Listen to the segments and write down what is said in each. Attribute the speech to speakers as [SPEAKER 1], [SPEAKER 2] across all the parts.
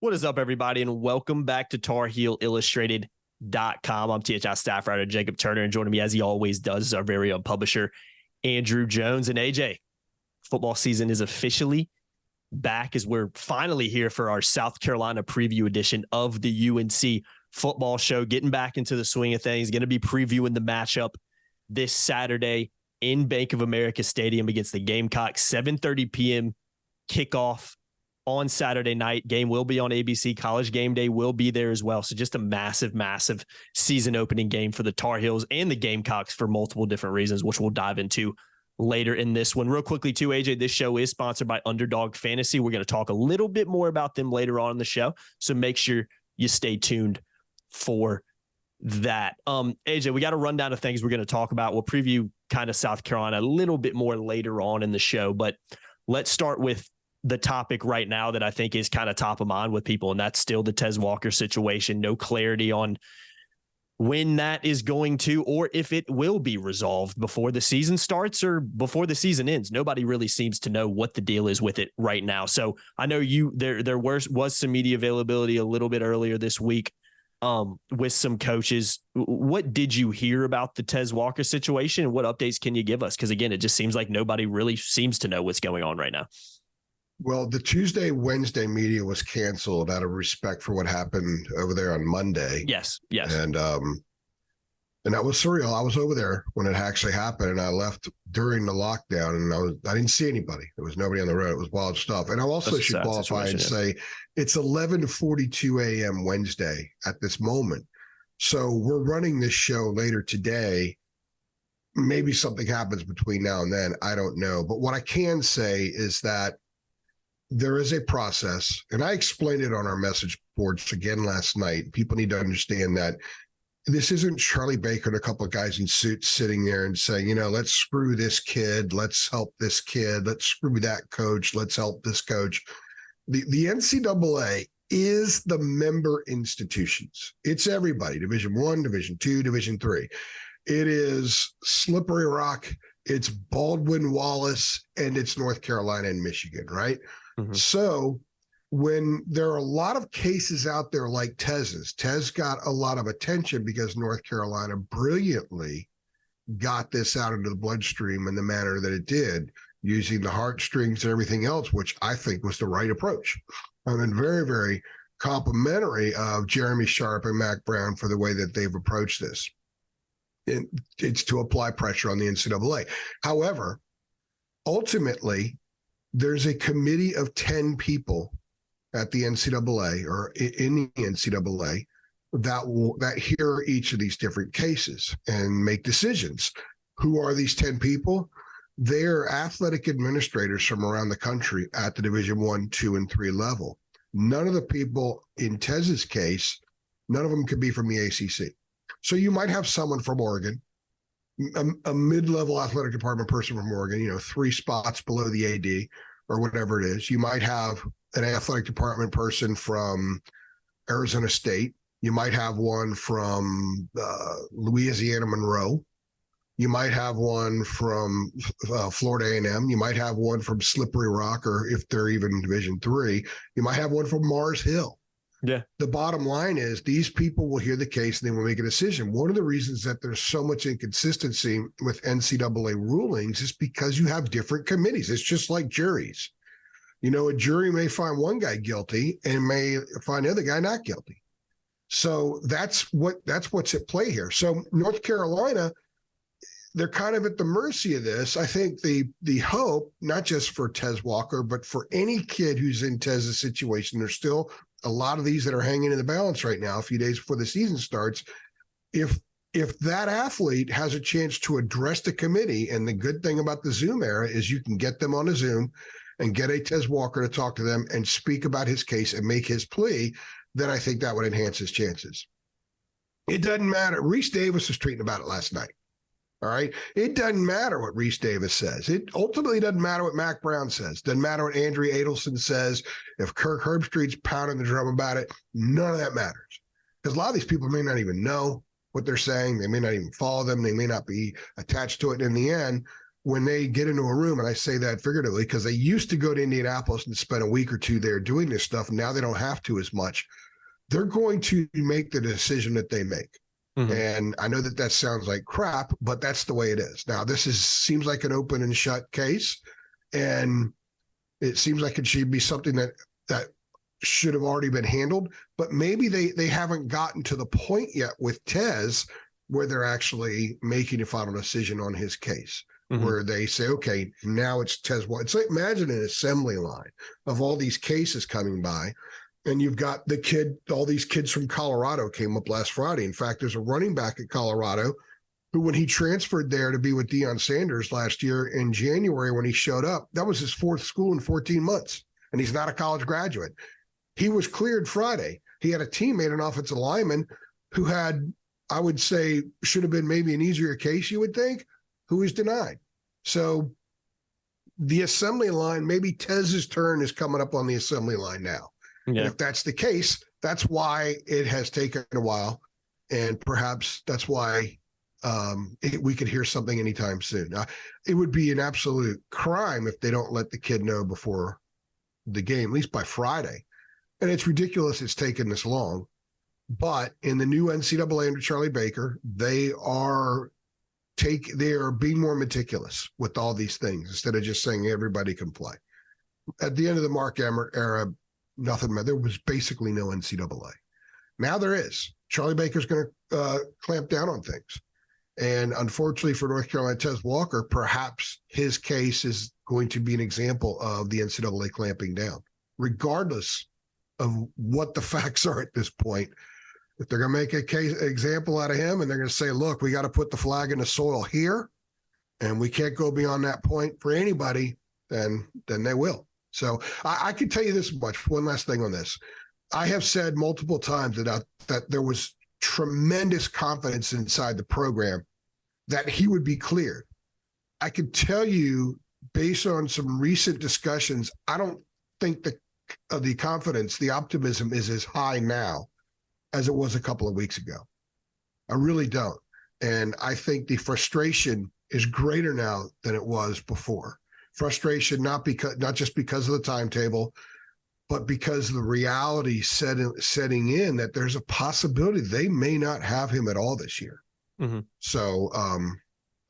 [SPEAKER 1] What is up, everybody, and welcome back to TarHeelIllustrated.com. I'm THI staff writer Jacob Turner, and joining me, as he always does, is our very own publisher, Andrew Jones. And AJ, football season is officially back as we're finally here for our South Carolina preview edition of the UNC football show, getting back into the swing of things. Going to be previewing the matchup this Saturday in Bank of America Stadium against the Gamecocks, 7:30 p.m. kickoff on Saturday night. Game will be on ABC. College Game Day will be there as well. So just a massive, massive season opening game for the Tar Heels and the Gamecocks for multiple different reasons, which we'll dive into later in this one. Real quickly too, AJ, this show is sponsored by Underdog Fantasy. We're going to talk a little bit more about them later on in the show. So make sure you stay tuned for that. AJ, we got a rundown of things we're going to talk about. We'll preview kind of South Carolina a little bit more later on in the show, but let's start with the topic right now that I think is kind of top of mind with people, and that's still the Tez Walker situation. No clarity on when that is going to, or if it will be resolved before the season starts or before the season ends. Nobody really seems to know what the deal is with it right now. So I know there was some media availability a little bit earlier this week with some coaches. What did you hear about the Tez Walker situation, and what updates can you give us? Because again, it just seems like nobody really seems to know what's going on right now.
[SPEAKER 2] Well, the Tuesday, Wednesday media was canceled out of respect for what happened over there on Monday.
[SPEAKER 1] Yes.
[SPEAKER 2] And that was surreal. I was over there when it actually happened, and I left during the lockdown, and I didn't see anybody. There was nobody on the road. It was wild stuff. And I also should qualify and say it's 11:42 a.m. Wednesday at this moment. So we're running this show later today. Maybe something happens between now and then. I don't know. But what I can say is that there is a process, and I explained it on our message boards again last night. People need to understand that this isn't Charlie Baker and a couple of guys in suits sitting there and saying, let's screw this kid, let's help this kid, let's screw that coach, let's help this coach. The NCAA is the member institutions. It's everybody, Division I, Division II, Division III. It is Slippery Rock, it's Baldwin Wallace, and it's North Carolina and Michigan, right? Mm-hmm. So when there are a lot of cases out there like Tez's, Tez got a lot of attention because North Carolina brilliantly got this out into the bloodstream in the manner that it did, using the heartstrings and everything else, which I think was the right approach. I'm very, very complimentary of Jeremy Sharp and Mac Brown for the way that they've approached this. It's to apply pressure on the NCAA. However, ultimately, there's a committee of 10 people at the NCAA or in the NCAA that hear each of these different cases and make decisions. Who are these 10 people? They're athletic administrators from around the country at the Division I, II, and III level. None of the people in Tez's case, none of them could be from the ACC. So you might have someone from Oregon, a mid-level athletic department person from Oregon, 3 spots below the AD or whatever it is. You might have an athletic department person from Arizona State. You might have one from Louisiana Monroe. You might have one from Florida A&M. You might have one from Slippery Rock, or if they're even in Division III, you might have one from Mars Hill.
[SPEAKER 1] Yeah.
[SPEAKER 2] The bottom line is these people will hear the case and they will make a decision. One of the reasons that there's so much inconsistency with NCAA rulings is because you have different committees. It's just like juries. A jury may find one guy guilty and may find the other guy not guilty. So that's what's at play here. So North Carolina, they're kind of at the mercy of this. I think the hope, not just for Tez Walker, but for any kid who's in Tez's situation, there's still a lot of these that are hanging in the balance right now, a few days before the season starts. If that athlete has a chance to address the committee, and the good thing about the Zoom era is you can get them on a Zoom and get a Tez Walker to talk to them and speak about his case and make his plea, then I think that would enhance his chances. It doesn't matter. Reese Davis was tweeting about it last night. All right. It doesn't matter what Reese Davis says. It ultimately doesn't matter what Mac Brown says. Doesn't matter what Andrea Adelson says. If Kirk Herbstreit's pounding the drum about it, none of that matters. Because a lot of these people may not even know what they're saying. They may not even follow them. They may not be attached to it in the end. when they get into a room, and I say that figuratively because they used to go to Indianapolis and spend a week or two there doing this stuff. Now they don't have to as much. They're going to make the decision that they make. Mm-hmm. And I know that sounds like crap, but that's the way it is. Now, seems like an open and shut case, and it seems like it should be something that should have already been handled, but maybe they haven't gotten to the point yet with Tez where they're actually making a final decision on his case, mm-hmm. where they say, okay, now it's Tez Walker. It's like, imagine an assembly line of all these cases coming by, and you've got all these kids from Colorado came up last Friday. In fact, there's a running back at Colorado who, when he transferred there to be with Deion Sanders last year in January, when he showed up, that was his fourth school in 14 months, and he's not a college graduate. He was cleared Friday. He had a teammate, an offensive lineman, who had, I would say, should have been maybe an easier case, you would think, who was denied. So the assembly line, maybe Tez's turn is coming up on the assembly line now. Yeah. And if that's the case, that's why it has taken a while. And perhaps that's why we could hear something anytime soon. It would be an absolute crime if they don't let the kid know before the game, at least by Friday. And it's ridiculous it's taken this long. But in the new NCAA under Charlie Baker, they are being more meticulous with all these things instead of just saying everybody can play. At the end of the Mark Emmert era, there was basically no NCAA. Now there is. Charlie Baker's going to clamp down on things. And unfortunately for North Carolina, Tez Walker, perhaps his case is going to be an example of the NCAA clamping down, regardless of what the facts are at this point. If they're going to make example out of him and they're going to say, look, we got to put the flag in the soil here and we can't go beyond that point for anybody, then they will. So I can tell you this much. One last thing on this. I have said multiple times that there was tremendous confidence inside the program that he would be cleared. I can tell you, based on some recent discussions, I don't think the confidence, the optimism is as high now as it was a couple of weeks ago. I really don't. And I think the frustration is greater now than it was before. Frustration, not just because of the timetable, but because the reality setting in that there's a possibility they may not have him at all this year. Mm-hmm. So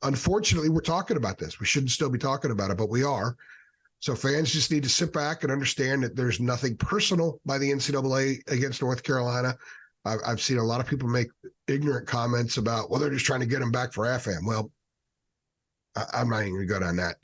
[SPEAKER 2] unfortunately, we're talking about this. We shouldn't still be talking about it, but we are. So fans just need to sit back and understand that there's nothing personal by the NCAA against North Carolina. I've seen a lot of people make ignorant comments about, well, they're just trying to get him back for AFAM. Well, I'm not even going to go down that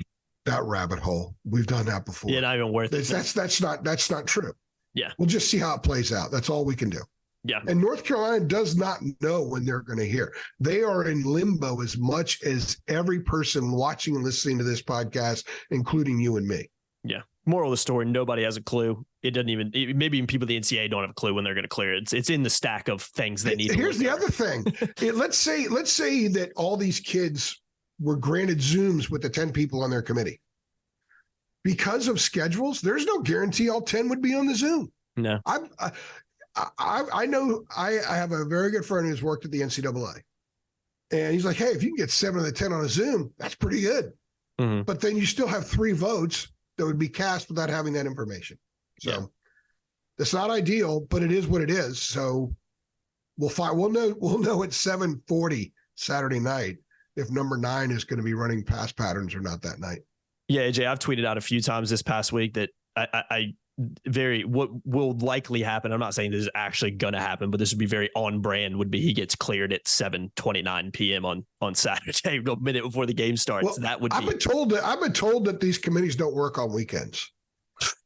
[SPEAKER 2] rabbit hole. We've done that before.
[SPEAKER 1] Yeah, not even worth it.
[SPEAKER 2] That's not true.
[SPEAKER 1] Yeah.
[SPEAKER 2] We'll just see how it plays out. That's all we can do.
[SPEAKER 1] Yeah.
[SPEAKER 2] And North Carolina does not know when they're going to hear. They are in limbo as much as every person watching and listening to this podcast, including you and me.
[SPEAKER 1] Yeah. Moral of the story, nobody has a clue. Maybe even people at the NCAA don't have a clue when they're going to clear it. It's in the stack of things they need.
[SPEAKER 2] Here's the other thing. Let's say that all these kids were granted Zooms with the 10 people on their committee. Because of schedules, there's no guarantee all 10 would be on the Zoom.
[SPEAKER 1] No.
[SPEAKER 2] I know I have a very good friend who's worked at the NCAA. And he's like, hey, if you can get 7 of the 10 on a Zoom, that's pretty good. Mm-hmm. But then you still have 3 votes that would be cast without having that information. So That's not ideal, but it is what it is. So we'll know at 7:40 Saturday night if number 9 is going to be running pass patterns or not that night.
[SPEAKER 1] Yeah, AJ, I've tweeted out a few times this past week that what will likely happen. I'm not saying this is actually going to happen, but this would be very on brand, would be he gets cleared at 7:29 p.m. on Saturday, a minute before the game starts. Well, that would be. I've
[SPEAKER 2] been told that these committees don't work on weekends.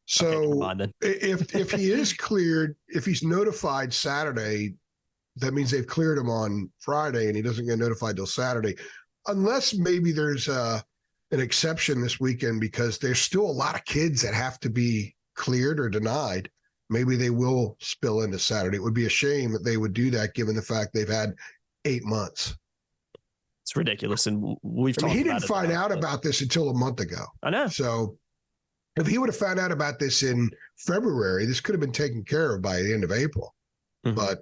[SPEAKER 2] So okay, if he is cleared, if he's notified Saturday, that means they've cleared him on Friday and he doesn't get notified till Saturday, unless maybe there's an exception this weekend because there's still a lot of kids that have to be cleared or denied. Maybe they will spill into Saturday. It would be a shame that they would do that given the fact they've had 8 months.
[SPEAKER 1] It's ridiculous. And he didn't find out about this until a month ago. I know.
[SPEAKER 2] So if he would have found out about this in February, this could have been taken care of by the end of April. Mm-hmm.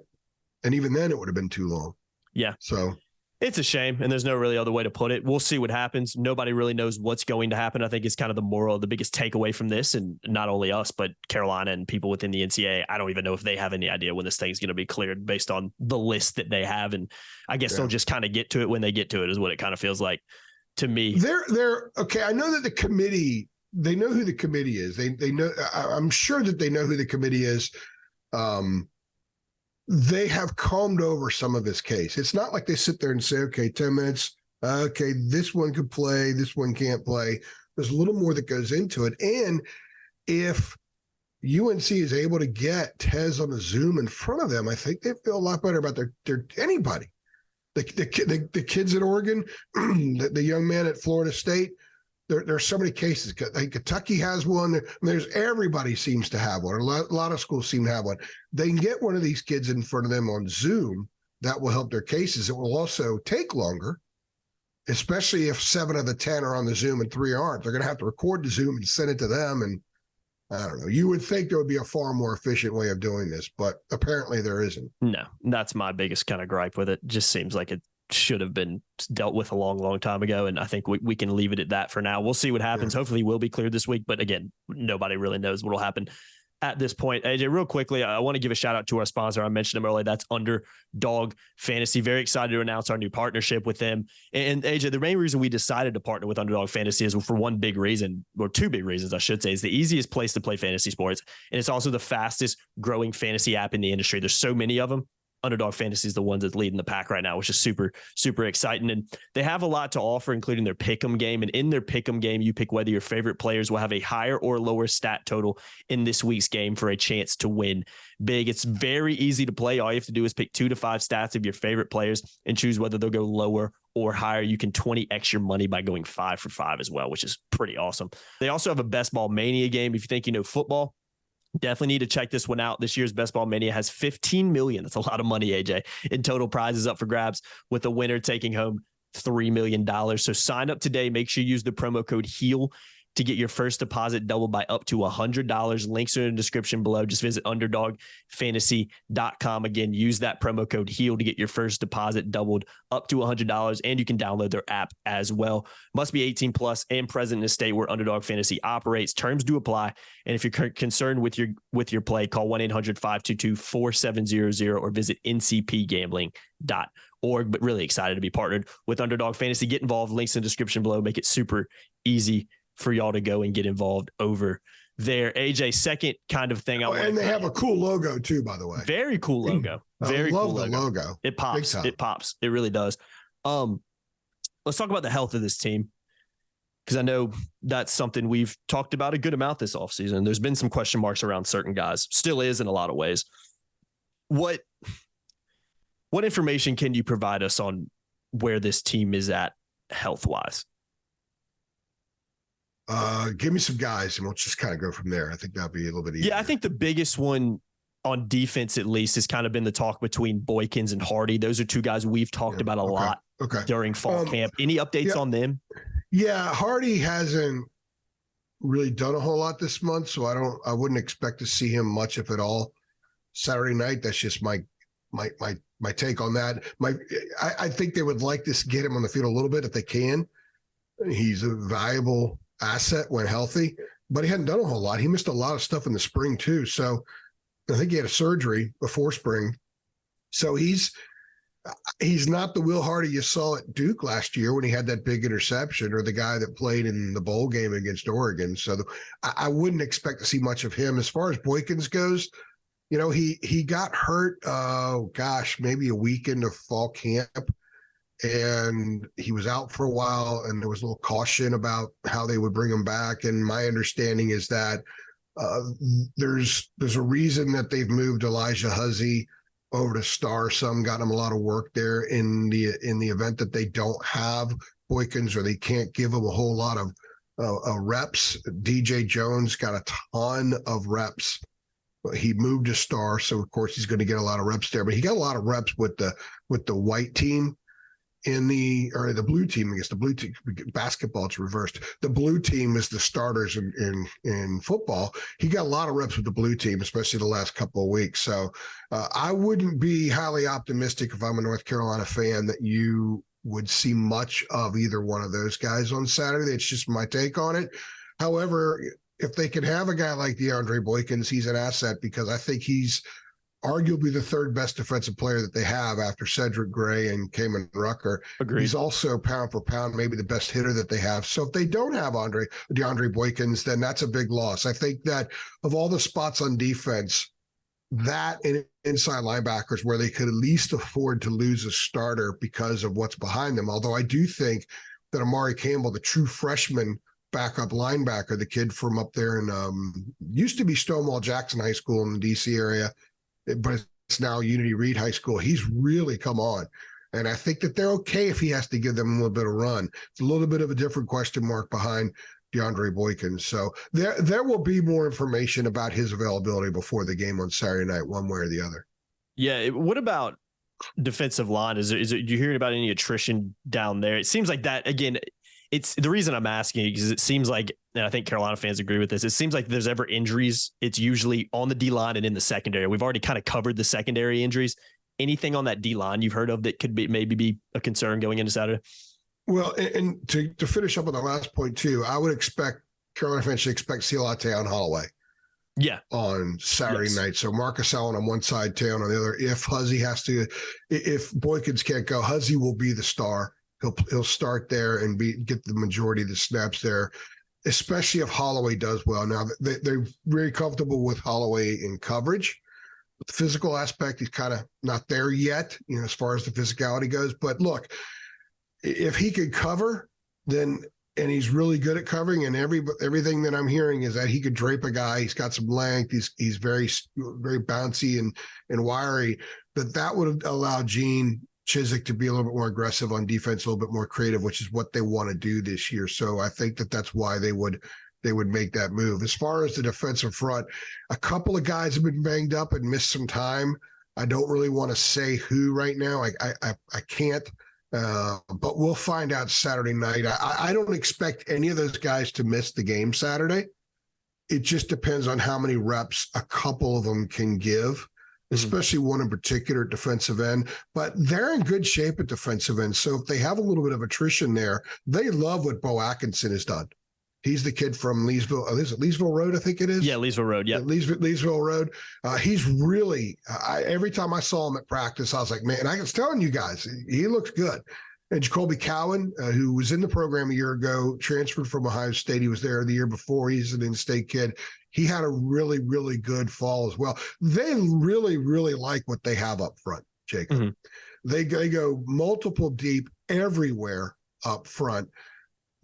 [SPEAKER 2] And even then it would have been too long.
[SPEAKER 1] Yeah.
[SPEAKER 2] So
[SPEAKER 1] It's a shame, and there's no really other way to put it. We'll see what happens. Nobody really knows what's going to happen. I think it's kind of the biggest takeaway from this, and not only us, but Carolina and people within the NCAA. I don't even know if they have any idea when this thing's going to be cleared based on the list that they have, and I guess they'll just kind of get to it when they get to it, is what it kind of feels like to me.
[SPEAKER 2] They're okay. I know that the committee, they know who the committee is. They know. I'm sure that they know who the committee is. They have combed over some of his case. It's not like they sit there and say, okay, 10 minutes. Okay, this one could play, this one can't play. There's a little more that goes into it. And if UNC is able to get Tez on a Zoom in front of them, I think they feel a lot better about their anybody. The kids at Oregon, the young man at Florida State. There's so many cases. Kentucky has one. Everybody seems to have one. A lot of schools seem to have one. They can get one of these kids in front of them on Zoom. That will help their cases. It will also take longer, especially if 7 of the 10 are on the Zoom and 3 aren't. They're going to have to record the Zoom and send it to them. And I don't know. You would think there would be a far more efficient way of doing this, but apparently there isn't.
[SPEAKER 1] No, that's my biggest kind of gripe with it. Just seems like it should have been dealt with a long time ago. And I think we can leave it at that for now. We'll see what happens. Yeah. Hopefully we'll be cleared this week. But again, nobody really knows what will happen at this point. AJ, real quickly, I want to give a shout out to our sponsor. I mentioned him earlier. That's Underdog Fantasy. Very excited to announce our new partnership with them. And AJ, the main reason we decided to partner with Underdog Fantasy is for one big reason, or 2 big reasons, I should say. Is the easiest place to play fantasy sports. And it's also the fastest growing fantasy app in the industry. There's so many of them. Underdog Fantasy is the one that's leading the pack right now, which is super, super exciting. And they have a lot to offer, including their pick'em game. And in their pick'em game, you pick whether your favorite players will have a higher or lower stat total in this week's game for a chance to win big. It's very easy to play. All you have to do is pick 2 to 5 stats of your favorite players and choose whether they'll go lower or higher. You can 20x your money by going 5 for 5 as well, which is pretty awesome. They also have a Best Ball Mania game. If you think you know football, definitely need to check this one out. This year's Best Ball Mania has $15 million. That's a lot of money, AJ, in total prizes up for grabs, with the winner taking home $3 million. So sign up today. Make sure you use the promo code HEAL to get your first deposit doubled by up to $100. Links are in the description below. Just visit underdogfantasy.com. Again, use that promo code HEAL to get your first deposit doubled up to $100. And you can download their app as well. Must be 18 plus and present in a state where Underdog Fantasy operates. Terms do apply. And if you're concerned with your play, call 1-800-522-4700 or visit ncpgambling.org. But really excited to be partnered with Underdog Fantasy. Get involved. Links in the description below. Make it super easy for y'all to go and get involved over there. AJ, second kind of thing.
[SPEAKER 2] And they have a cool logo too, by the way.
[SPEAKER 1] Very cool logo. Very cool
[SPEAKER 2] logo. The logo.
[SPEAKER 1] It pops. It pops. It really does. Let's talk about the health of this team, because I know that's something we've talked about a good amount this offseason. There's been some question marks around certain guys. Still is in a lot of ways. What information can you provide us on where this team is at health-wise?
[SPEAKER 2] Give me some guys and we'll just kind of go from there. I think that'll be a little bit easier.
[SPEAKER 1] Yeah, I think the biggest one on defense, at least, has kind of been the talk between Boykins and Hardy. Those are 2 guys we've talked about a lot during fall camp. Any updates on them?
[SPEAKER 2] Yeah, Hardy hasn't really done a whole lot this month, so I wouldn't expect to see him much, if at all, Saturday night. That's just my take on that. I think they would like to get him on the field a little bit if they can. He's a valuable asset when healthy, but he hadn't done a whole lot. He missed a lot of stuff in the spring too. So I think he had a surgery before spring. So he's not the Will Hardy you saw at Duke last year when he had that big interception, or the guy that played in the bowl game against Oregon. So I wouldn't expect to see much of him. As far as Boykins goes, he got hurt, maybe a week into fall camp. And he was out for a while, and there was a little caution about how they would bring him back. And my understanding is that there's a reason that they've moved Elijah Huzzy over to Star. Some got him a lot of work there in the event that they don't have Boykins, or they can't give him a whole lot of reps. DJ Jones got a ton of reps. He moved to Star, so of course he's going to get a lot of reps there. But he got a lot of reps with the white team. The blue team. I guess the blue team, basketball, it's reversed. The blue team is the starters in football. He got a lot of reps with the blue team, especially the last couple of weeks. So I wouldn't be highly optimistic if I'm a North Carolina fan that you would see much of either one of those guys on Saturday. It's just my take on it. However, if they can have a guy like DeAndre Boykins, he's an asset because I think he's arguably the third best defensive player that they have after Cedric Gray and Kamen Rucker.
[SPEAKER 1] Agreed.
[SPEAKER 2] He's also pound for pound, maybe the best hitter that they have. So if they don't have DeAndre Boykins, then that's a big loss. I think that of all the spots on defense, that and inside linebackers where they could at least afford to lose a starter because of what's behind them. Although I do think that Amari Campbell, the true freshman backup linebacker, the kid from up there in used to be Stonewall Jackson High School in the DC area, but it's now Unity Reed High School. He's really come on. And I think that they're okay if he has to give them a little bit of run. It's a little bit of a different question mark behind DeAndre Boykins. So there will be more information about his availability before the game on Saturday night, one way or the other.
[SPEAKER 1] Yeah. What about defensive line? Is you hearing about any attrition down there? It seems like that, again, it's the reason I'm asking because it seems like, and I think Carolina fans agree with this, it seems like if there's ever injuries, it's usually on the D-line and in the secondary. We've already kind of covered the secondary injuries. Anything on that D-line you've heard of that could maybe be a concern going into Saturday?
[SPEAKER 2] Well, and to finish up on the last point too, I would expect Carolina fans should expect Siolate on Holloway.
[SPEAKER 1] Yeah.
[SPEAKER 2] On Saturday night. So Marcus Allen on one side, Tayon on the other. If Boykins can't go, Huzzy will be the star. He'll start there and get the majority of the snaps there, especially if Holloway does well. Now, they're very comfortable with Holloway in coverage. The physical aspect, he's kind of not there yet, as far as the physicality goes. But look, if he could cover, then and he's really good at covering, and everything that I'm hearing is that he could drape a guy. He's got some length. He's very, very bouncy and wiry. That would allow Gene Chizik to be a little bit more aggressive on defense, a little bit more creative, which is what they want to do this year. So I think that's why they would make that move. As far as the defensive front, a couple of guys have been banged up and missed some time. I don't really want to say who right now. I can't. But we'll find out Saturday night. I don't expect any of those guys to miss the game Saturday. It just depends on how many reps a couple of them can give, especially one in particular at defensive end. But they're in good shape at defensive end. So if they have a little bit of attrition there, they love what Bo Atkinson has done. He's the kid from Leesville. Is it Leesville Road? I think it is.
[SPEAKER 1] Yeah, Leesville Road. Yeah,
[SPEAKER 2] Leesville Road. He's really. Every time I saw him at practice, I was like, man. And I was telling you guys, he looks good. And Jacoby Cowan, who was in the program a year ago, transferred from Ohio State. He was there the year before. He's an in-state kid. He had a really, really good fall as well. They really, really like what they have up front, Jacob. Mm-hmm. They go multiple deep everywhere up front.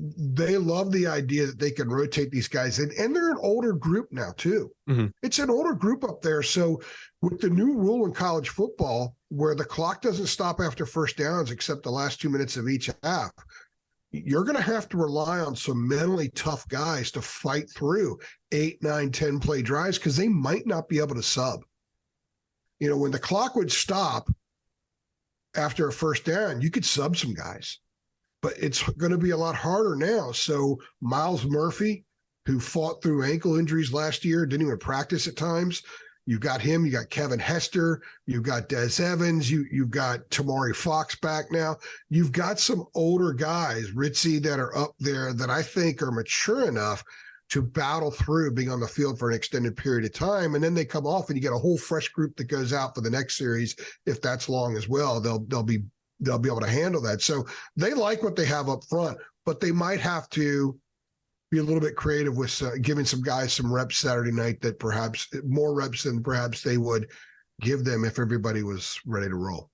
[SPEAKER 2] They love the idea that they can rotate these guys in, and they're an older group now too. Mm-hmm. It's an older group up there. So with the new rule in college football, where the clock doesn't stop after first downs except the last 2 minutes of each half, you're going to have to rely on some mentally tough guys to fight through 8, 9, 10 play drives because they might not be able to sub. When the clock would stop after a first down, you could sub some guys. But it's going to be a lot harder now. So Miles Murphy, who fought through ankle injuries last year, didn't even practice at times. You've got him. You got Kevin Hester. You've got Des Evans. You've got Tamari Fox back now. You've got some older guys, Ritzy, that are up there that I think are mature enough to battle through being on the field for an extended period of time. And then they come off and you get a whole fresh group that goes out for the next series. If that's long as well, they'll be able to handle that. So they like what they have up front, but they might have to be a little bit creative with giving some guys some reps Saturday night, that perhaps more reps than perhaps they would give them if everybody was ready to roll.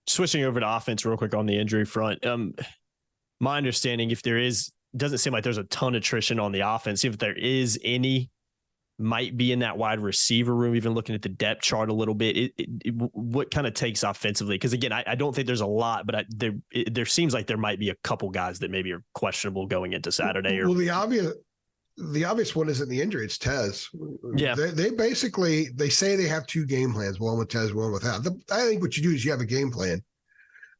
[SPEAKER 1] Switching over to offense real quick on the injury front. My understanding, doesn't seem like there's a ton of attrition on the offense. If there is any, might be in that wide receiver room, even looking at the depth chart a little bit. What kind of takes offensively? Because again, I don't think there's a lot, but there seems like there might be a couple guys that maybe are questionable going into Saturday.
[SPEAKER 2] Well, the obvious one isn't the injury; it's Tez.
[SPEAKER 1] Yeah,
[SPEAKER 2] they say they have two game plans, one with Tez, one without. I think what you do is you have a game plan,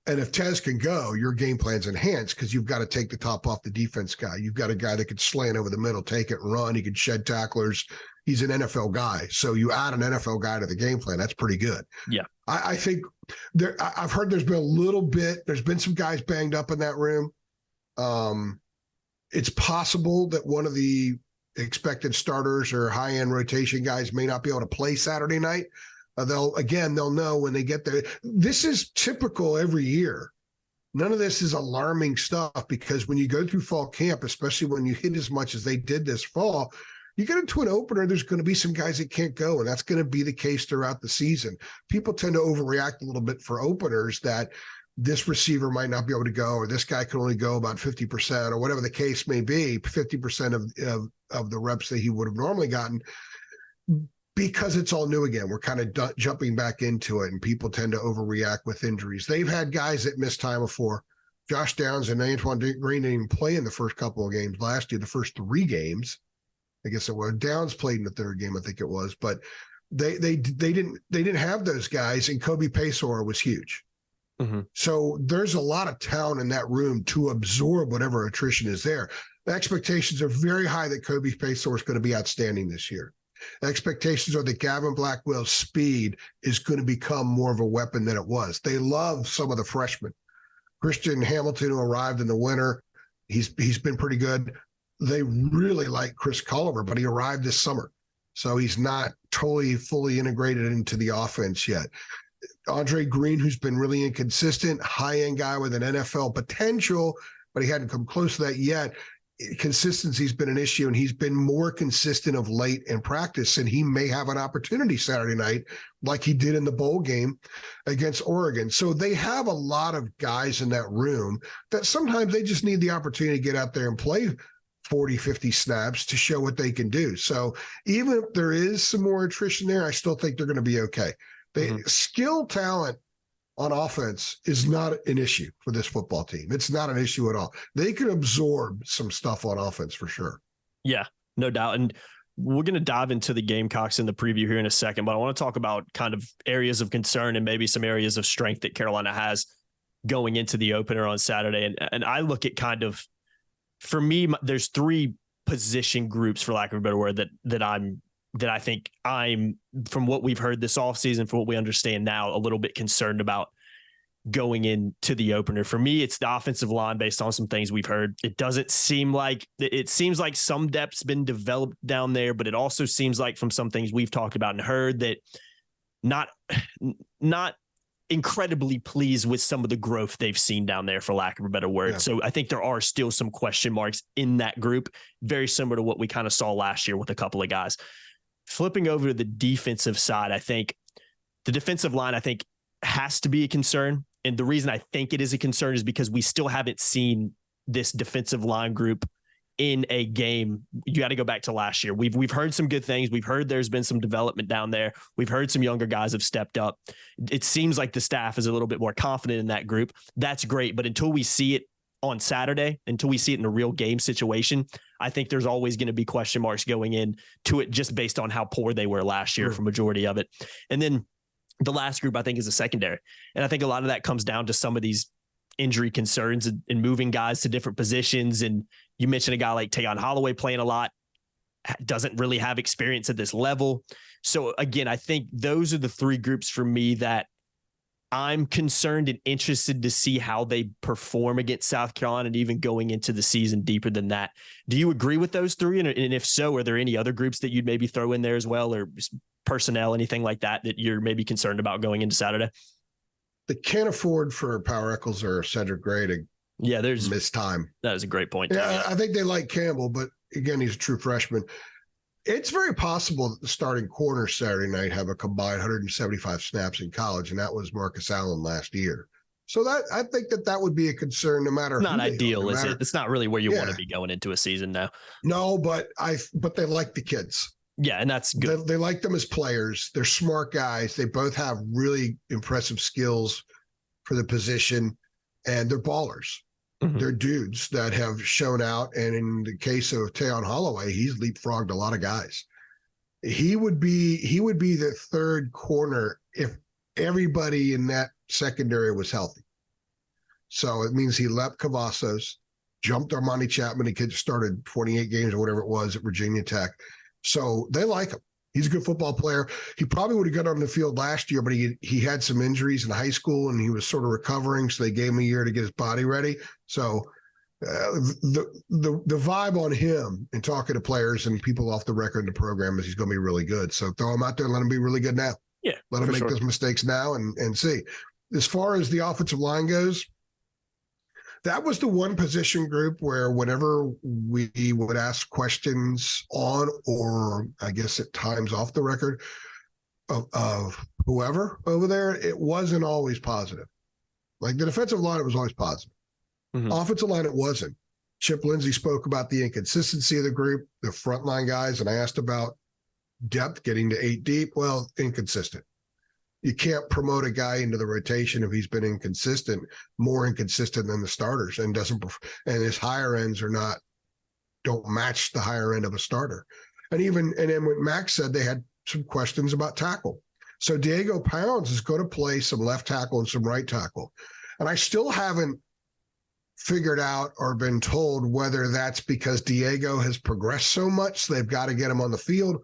[SPEAKER 2] And if Tez can go, your game plan's enhanced because you've got to take the top off the defense guy. You've got a guy that can slant over the middle, take it, run. He can shed tacklers. He's an NFL guy. So you add an NFL guy to the game plan. That's pretty good.
[SPEAKER 1] Yeah.
[SPEAKER 2] I think I've heard there's been some guys banged up in that room. It's possible that one of the expected starters or high-end rotation guys may not be able to play Saturday night. They'll know when they get there. This is typical every year. None of this is alarming stuff because when you go through fall camp, especially when you hit as much as they did this fall, you get into an opener, there's going to be some guys that can't go, and that's going to be the case throughout the season. People tend to overreact a little bit for openers that this receiver might not be able to go, or this guy can only go about 50%, or whatever the case may be, 50% of the reps that he would have normally gotten. Because it's all new again, we're kind of jumping back into it, and people tend to overreact with injuries. They've had guys that missed time before. Josh Downs and Antoine Green didn't even play in the first couple of games last year, the first 3 games. I guess it was. Downs played in the 3rd game, I think it was. But they didn't have those guys, and Kobe Paysour was huge. Mm-hmm. So there's a lot of talent in that room to absorb whatever attrition is there. The expectations are very high that Kobe Paysour is going to be outstanding this year. Expectations are that Gavin Blackwell's speed is going to become more of a weapon than it was. They love some of the freshmen. Christian Hamilton, who arrived in the winter, he's been pretty good. They really like Chris Culliver, but he arrived this summer. So he's not totally fully integrated into the offense yet. Andre Green, who's been really inconsistent, high-end guy with an NFL potential, but he hadn't come close to that yet. Consistency's been an issue, and he's been more consistent of late in practice, and he may have an opportunity Saturday night like he did in the bowl game against Oregon. So they have a lot of guys in that room that sometimes they just need the opportunity to get out there and play 40, 50 snaps to show what they can do. So even if there is some more attrition there, I still think they're going to be okay. Skill talent on offense is not an issue for this football team. It's not an issue at all. They can absorb some stuff on offense for sure.
[SPEAKER 1] Yeah, no doubt. And we're going to dive into the Gamecocks in the preview here in a second, but I want to talk about kind of areas of concern and maybe some areas of strength that Carolina has going into the opener on Saturday. And I look at kind of, for me, there's 3 position groups, for lack of a better word, that I think I'm, from what we've heard this offseason, from what we understand now, a little bit concerned about going into the opener. For me, it's the offensive line based on some things we've heard. It seems like some depth's been developed down there, but it also seems like from some things we've talked about and heard that not incredibly pleased with some of the growth they've seen down there, for lack of a better word. Yeah. So I think there are still some question marks in that group, very similar to what we kind of saw last year with a couple of guys. Flipping over to the defensive side, I think the defensive line, has to be a concern. And the reason I think it is a concern is because we still haven't seen this defensive line group in a game. You got to go back to last year. We've heard some good things. We've heard there's been some development down there. We've heard some younger guys have stepped up. It seems like the staff is a little bit more confident in that group. That's great. But until we see it on Saturday, until we see it in a real game situation, I think there's always going to be question marks going into it just based on how poor they were last year for majority of it. And then the last group, I think, is the secondary. And I think a lot of that comes down to some of these injury concerns and moving guys to different positions. And you mentioned a guy like Tayon Holloway playing a lot, doesn't really have experience at this level. So again, I think those are the 3 groups for me that I'm concerned and interested to see how they perform against South Carolina and even going into the season deeper than that. Do you agree with those 3? And if so, are there any other groups that you'd maybe throw in there as well, or personnel, anything like that you're maybe concerned about going into Saturday?
[SPEAKER 2] They can't afford for Power Eccles or Cedric Gray to miss time.
[SPEAKER 1] That is a great point.
[SPEAKER 2] Yeah, I think they like Campbell, but again, he's a true freshman. It's very possible that the starting corner Saturday night have a combined 175 snaps in college, and that was Marcus Allen last year. So that I think that would be a concern no matter. It's
[SPEAKER 1] not ideal, is it? It's not really where you want to be going into a season now.
[SPEAKER 2] No, but they like the kids.
[SPEAKER 1] Yeah, and that's good.
[SPEAKER 2] They like them as players. They're smart guys. They both have really impressive skills for the position, and they're ballers. Mm-hmm. They're dudes that have shown out. And in the case of Tayon Holloway, he's leapfrogged a lot of guys. He would be the 3rd corner if everybody in that secondary was healthy. So it means he left Cavazos, jumped Armani Chapman. He kid started 28 games or whatever it was at Virginia Tech. So they like him. He's a good football player. He probably would have got on the field last year, but he had some injuries in high school and he was sort of recovering. So they gave him a year to get his body ready. So the vibe on him and talking to players and people off the record in the program is he's going to be really good. So throw him out there and let him be really good now.
[SPEAKER 1] Yeah,
[SPEAKER 2] let him make those mistakes now and see. As far as the offensive line goes, that was the one position group where whenever we would ask questions on, or I guess at times off the record of whoever over there, it wasn't always positive. Like the defensive line, it was always positive. Mm-hmm. Offensive line, it wasn't. Chip Lindsey spoke about the inconsistency of the group, the frontline guys, and I asked about depth, getting to 8 deep. Well, inconsistent. You can't promote a guy into the rotation if he's been inconsistent, more inconsistent than the starters, and and his higher ends don't match the higher end of a starter. And then what Max said, they had some questions about tackle. So Diego Pounds is going to play some left tackle and some right tackle. And I still haven't figured out or been told whether that's because Diego has progressed so much, so they've got to get him on the field,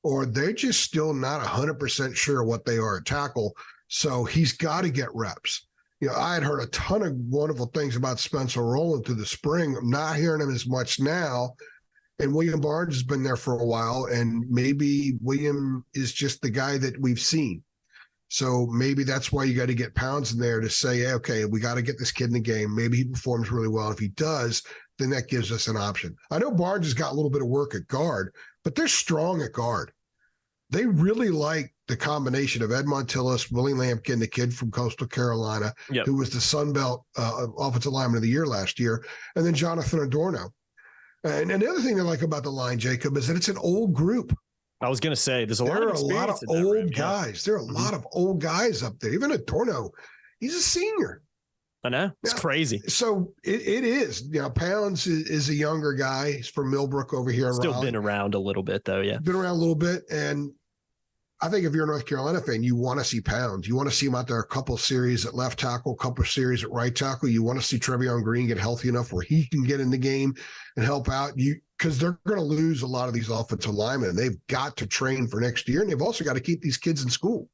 [SPEAKER 2] or they're just still not 100% sure what they are at tackle. So he's got to get reps. I had heard a ton of wonderful things about Spencer Rowland through the spring. I'm not hearing him as much now. And William Barnes has been there for a while, and maybe William is just the guy that we've seen. So maybe that's why you got to get Pounds in there to say, hey, okay, we got to get this kid in the game. Maybe he performs really well. If he does, then that gives us an option. I know Barnes has got a little bit of work at guard, but they're strong at guard. They really like the combination of Ed Montilus, Willie Lampkin, the kid from Coastal Carolina, who was the Sun Belt Offensive Lineman of the Year last year, and then Jonathan Adorno. And the other thing I like about the line, Jacob, is that it's an old group.
[SPEAKER 1] I was going to say, there are a lot of
[SPEAKER 2] old guys. There are a lot of old guys up there. Even Adorno, he's a senior.
[SPEAKER 1] I know. It's crazy.
[SPEAKER 2] So it is. Pounds is a younger guy. He's from Millbrook over here in
[SPEAKER 1] Still
[SPEAKER 2] Raleigh.
[SPEAKER 1] Been around a little bit, though, yeah.
[SPEAKER 2] Been around a little bit. And I think if you're a North Carolina fan, you want to see Pounds. You want to see him out there a couple series at left tackle, a couple series at right tackle. You want to see Trevion Green get healthy enough where he can get in the game and help out. Because they're going to lose a lot of these offensive linemen. They've got to train for next year, and they've also got to keep these kids in school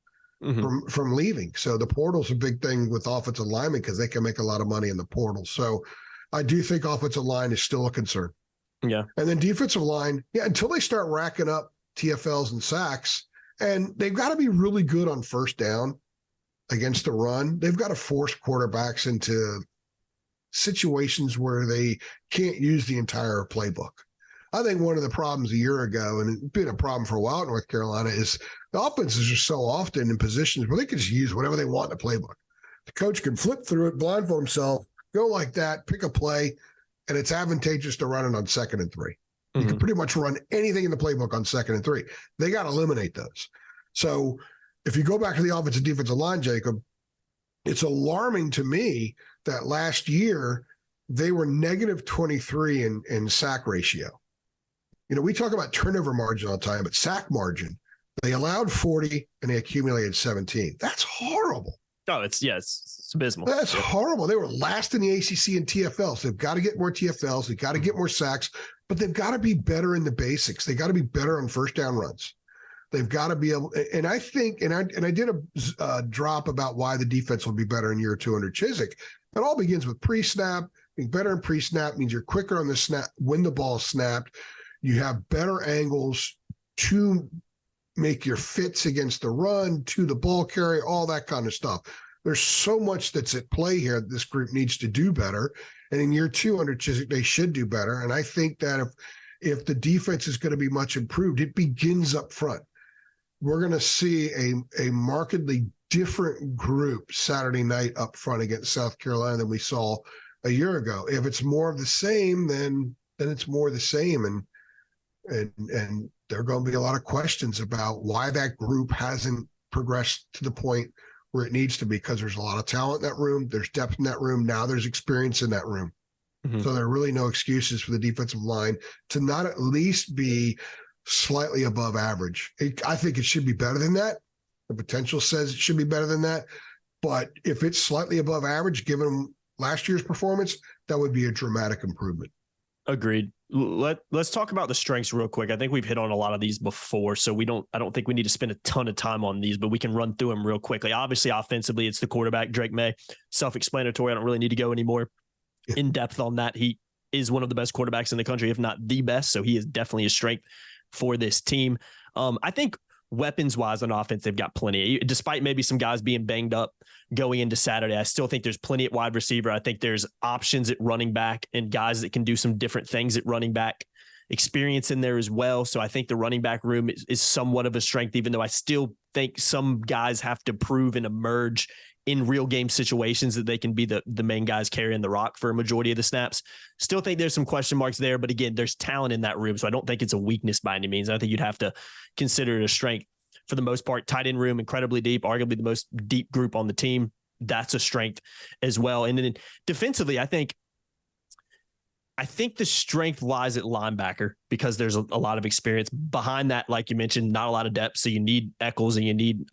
[SPEAKER 2] from leaving. So the portal's a big thing with offensive linemen because they can make a lot of money in the portal. So I do think offensive line is still a concern.
[SPEAKER 1] Yeah.
[SPEAKER 2] And then defensive line, until they start racking up TFLs and sacks, and they've got to be really good on first down against the run. They've got to force quarterbacks into situations where they can't use the entire playbook. I think one of the problems a year ago, and it's been a problem for a while in North Carolina, is the offenses are so often in positions where they can just use whatever they want in the playbook. The coach can flip through it, blindfold himself, go like that, pick a play, and it's advantageous to run it on 2nd and 3. You can pretty much run anything in the playbook on 2nd and 3. They got to eliminate those. So if you go back to the offensive defensive line, Jacob, it's alarming to me that last year they were negative 23 in sack ratio. We talk about turnover margin all the time, but sack margin, they allowed 40 and they accumulated 17. That's horrible.
[SPEAKER 1] Oh, it's abysmal.
[SPEAKER 2] That's horrible. They were last in the ACC in TFLs. They've got to get more TFLs. They've got to get more sacks, but they've got to be better in the basics. They got to be better on first down runs. They've got to be able, and I think, and I did a drop about why the defense will be better in year 2 under Chizik. It all begins with pre-snap. Being better in pre-snap means you're quicker on the snap when the ball is snapped. You have better angles to make your fits against the run, to the ball carrier, all that kind of stuff. There's so much that's at play here that this group needs to do better. And in year 2 under Chizik, they should do better. And I think that if the defense is going to be much improved, it begins up front. We're going to see a markedly different group Saturday night up front against South Carolina than we saw a year ago. If it's more of the same, then it's more of the same. And there are going to be a lot of questions about why that group hasn't progressed to the point where it needs to be, because there's a lot of talent in that room. There's depth in that room. Now there's experience in that room. So there are really no excuses for the defensive line to not at least be slightly above average. I think it should be better than that. The potential says it should be better than that. But if it's slightly above average, given last year's performance, that would be a dramatic improvement.
[SPEAKER 1] Agreed. Let's talk about the strengths real quick. I think we've hit on a lot of these before, so I don't think we need to spend a ton of time on these, but we can run through them real quickly. Obviously, offensively, it's the quarterback, Drake May. Self-explanatory. I don't really need to go any more in depth on that. He is one of the best quarterbacks in the country, if not the best. So he is definitely a strength for this team. I think weapons-wise on offense, they've got plenty. Despite maybe some guys being banged up going into Saturday, I still think there's plenty at wide receiver. I think there's options at running back and guys that can do some different things at running back. Experience in there as well. So I think the running back room is somewhat of a strength, even though I still think some guys have to prove and emerge in real game situations that they can be the main guys carrying the rock for a majority of the snaps. Still think there's some question marks there, but again, there's talent in that room. So I don't think it's a weakness by any means. I think you'd have to consider it a strength for the most part. Tight end room, incredibly deep, arguably the most deep group on the team. That's a strength as well. And then defensively, I think the strength lies at linebacker because there's a lot of experience behind that. Like you mentioned, not a lot of depth. So you need Eccles and you need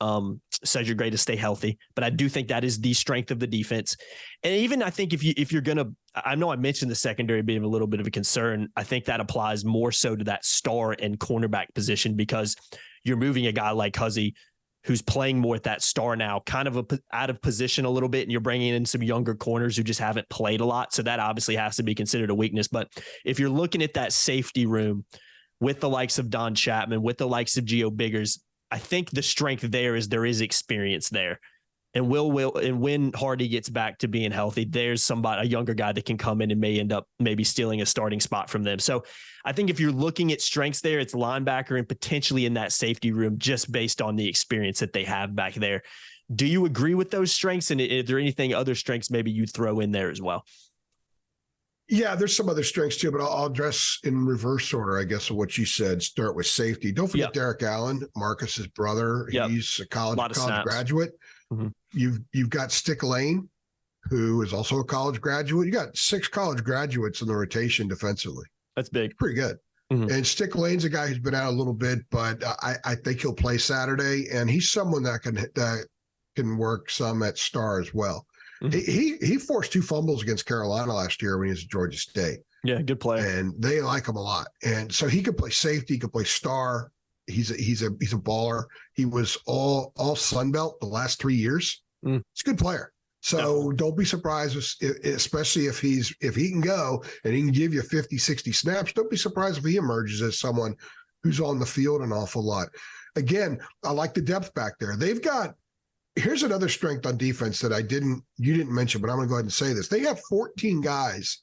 [SPEAKER 1] Cedric Gray to stay healthy. But I do think that is the strength of the defense. And even I think if you're going to, I know I mentioned the secondary being a little bit of a concern. I think that applies more so to that star and cornerback position because you're moving a guy like Huzzy who's playing more at that star now, kind of out of position a little bit, and you're bringing in some younger corners who just haven't played a lot. So that obviously has to be considered a weakness. But if you're looking at that safety room with the likes of Don Chapman, with the likes of Gio Biggers, I think the strength there is experience there. And when Hardy gets back to being healthy, there's a younger guy that can come in and may end up maybe stealing a starting spot from them. So I think if you're looking at strengths there, it's linebacker and potentially in that safety room, just based on the experience that they have back there. Do you agree with those strengths? And is there anything other strengths maybe you throw in there as well?
[SPEAKER 2] Yeah, there's some other strengths too, but I'll address in reverse order, I guess, of what you said. Start with safety. Don't forget Derek Allen, Marcus's brother. He's a college graduate. Mm-hmm. You've got Stick Lane, who is also a college graduate. You got 6 college graduates in the rotation defensively.
[SPEAKER 1] That's big.
[SPEAKER 2] Pretty good. Mm-hmm. And Stick Lane's a guy who's been out a little bit, but I think he'll play Saturday, and he's someone that can work some at star as well. Mm-hmm. He forced 2 fumbles against Carolina last year when he was at Georgia State.
[SPEAKER 1] Yeah, good player.
[SPEAKER 2] And they like him a lot. And so he could play safety, he could play star. He's a baller. He was all Sun Belt the last 3 years. He's a good player. So Don't be surprised, especially if he can go and he can give you 50, 60 snaps. Don't be surprised if he emerges as someone who's on the field an awful lot. Again, I like the depth back there. Here's another strength on defense that you didn't mention, but I'm going to go ahead and say this. They have 14 guys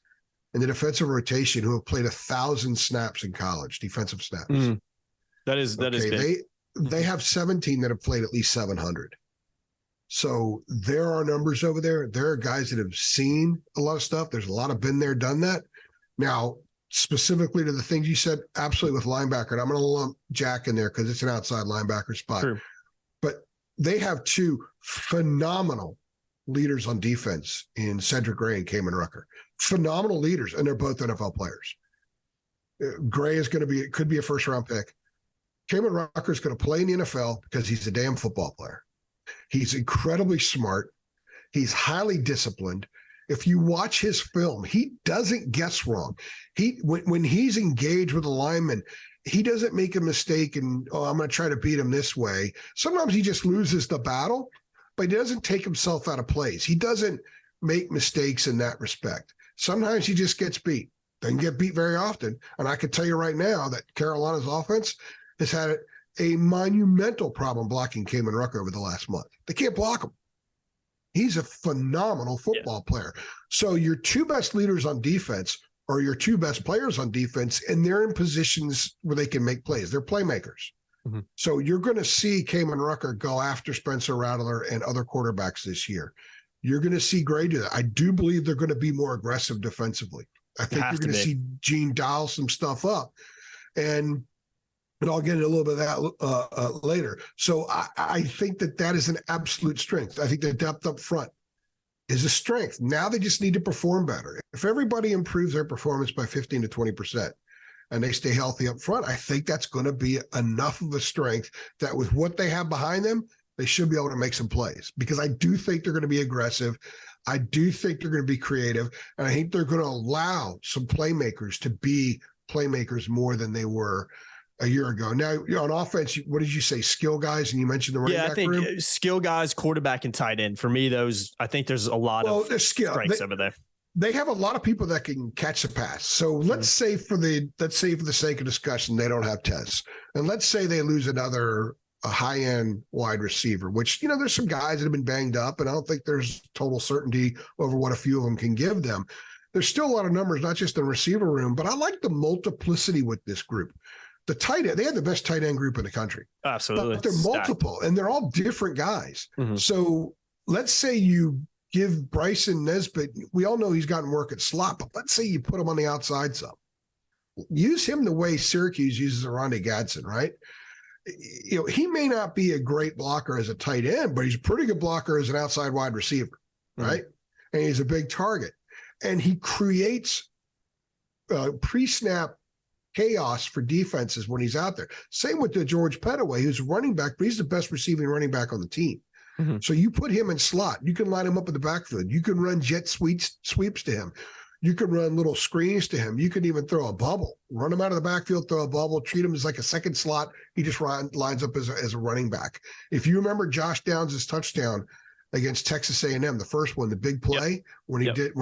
[SPEAKER 2] in the defensive rotation who have played 1,000 snaps in college, defensive snaps. Mm.
[SPEAKER 1] That is big.
[SPEAKER 2] They have 17 that have played at least 700. So there are numbers over there. There are guys that have seen a lot of stuff. There's a lot of been there, done that. Now, specifically to the things you said, absolutely with linebacker, and I'm going to lump Jack in there because it's an outside linebacker spot. True. But they have 2 phenomenal leaders on defense in Cedric Gray and Kamen Rucker. Phenomenal leaders, and they're both NFL players. Gray could be a first-round pick. Kamen Rucker is going to play in the NFL because he's a damn football player. He's incredibly smart. He's highly disciplined. If you watch his film, he doesn't guess wrong. When he's engaged with a lineman, he doesn't make a mistake and, I'm going to try to beat him this way. Sometimes he just loses the battle, but he doesn't take himself out of place. He doesn't make mistakes in that respect. Sometimes he just gets beat. Doesn't get beat very often. And I can tell you right now that Carolina's offense has had a monumental problem blocking Kamen Rucker over the last month. They can't block him. He's a phenomenal football player. So your 2 best leaders on defense are your 2 best players on defense, and they're in positions where they can make plays. They're playmakers. Mm-hmm. So you're going to see Kamen Rucker go after Spencer Rattler and other quarterbacks this year. You're going to see Gray do that. I do believe they're going to be more aggressive defensively. I think you're going to see Gene dial some stuff up. And I'll get into a little bit of that later. So I think that is an absolute strength. I think the depth up front is a strength. Now they just need to perform better. If everybody improves their performance by 15 to 20% and they stay healthy up front, I think that's going to be enough of a strength that with what they have behind them, they should be able to make some plays, because I do think they're going to be aggressive. I do think they're going to be creative, and I think they're going to allow some playmakers to be playmakers more than they were a year ago. Now, on offense, what did you say? Skill guys, and you mentioned the running back room?
[SPEAKER 1] Yeah, I think skill guys, quarterback, and tight end. For me, I think there's a lot of strengths over there.
[SPEAKER 2] They have a lot of people that can catch a pass. So let's say for the sake of discussion, they don't have Tez, and let's say they lose a high-end wide receiver, which, there's some guys that have been banged up, and I don't think there's total certainty over what a few of them can give them. There's still a lot of numbers, not just in the receiver room, but I like the multiplicity with this group. The tight end, they have the best tight end group in the country.
[SPEAKER 1] Absolutely.
[SPEAKER 2] But they're multiple, and they're all different guys. So let's say you give Bryson Nesbitt, we all know he's gotten work at slot, but let's say you put him on the outside some. Use him the way Syracuse uses Arondé Gadsden, right? He may not be a great blocker as a tight end, but he's a pretty good blocker as an outside wide receiver, right? And he's a big target. And he creates pre-snap chaos for defenses when he's out there. Same with the George Pettaway, who's a running back, but he's the best receiving running back on the team. So you put him in slot. You can line him up in the backfield. You can run jet sweeps to him. You can run little screens to him. You can even throw a bubble, run him out of the backfield, throw a bubble, treat him as like a second slot. He just lines up as a running back. If you remember Josh Downs' touchdown against Texas A&M, the first one, the big play when he did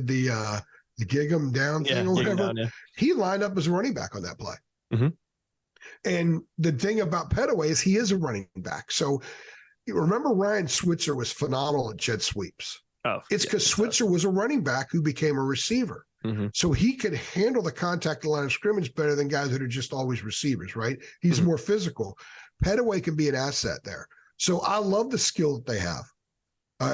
[SPEAKER 2] the gig him down thing or whatever, he lined up as a running back on that play. And the thing about Pettaway is he is a running back. So remember Ryan Switzer was phenomenal at jet sweeps. It's because Switzer was a running back who became a receiver. So he could handle the contact at the line of scrimmage better than guys that are just always receivers, right? He's more physical. Pettaway can be an asset there. So I love the skill that they have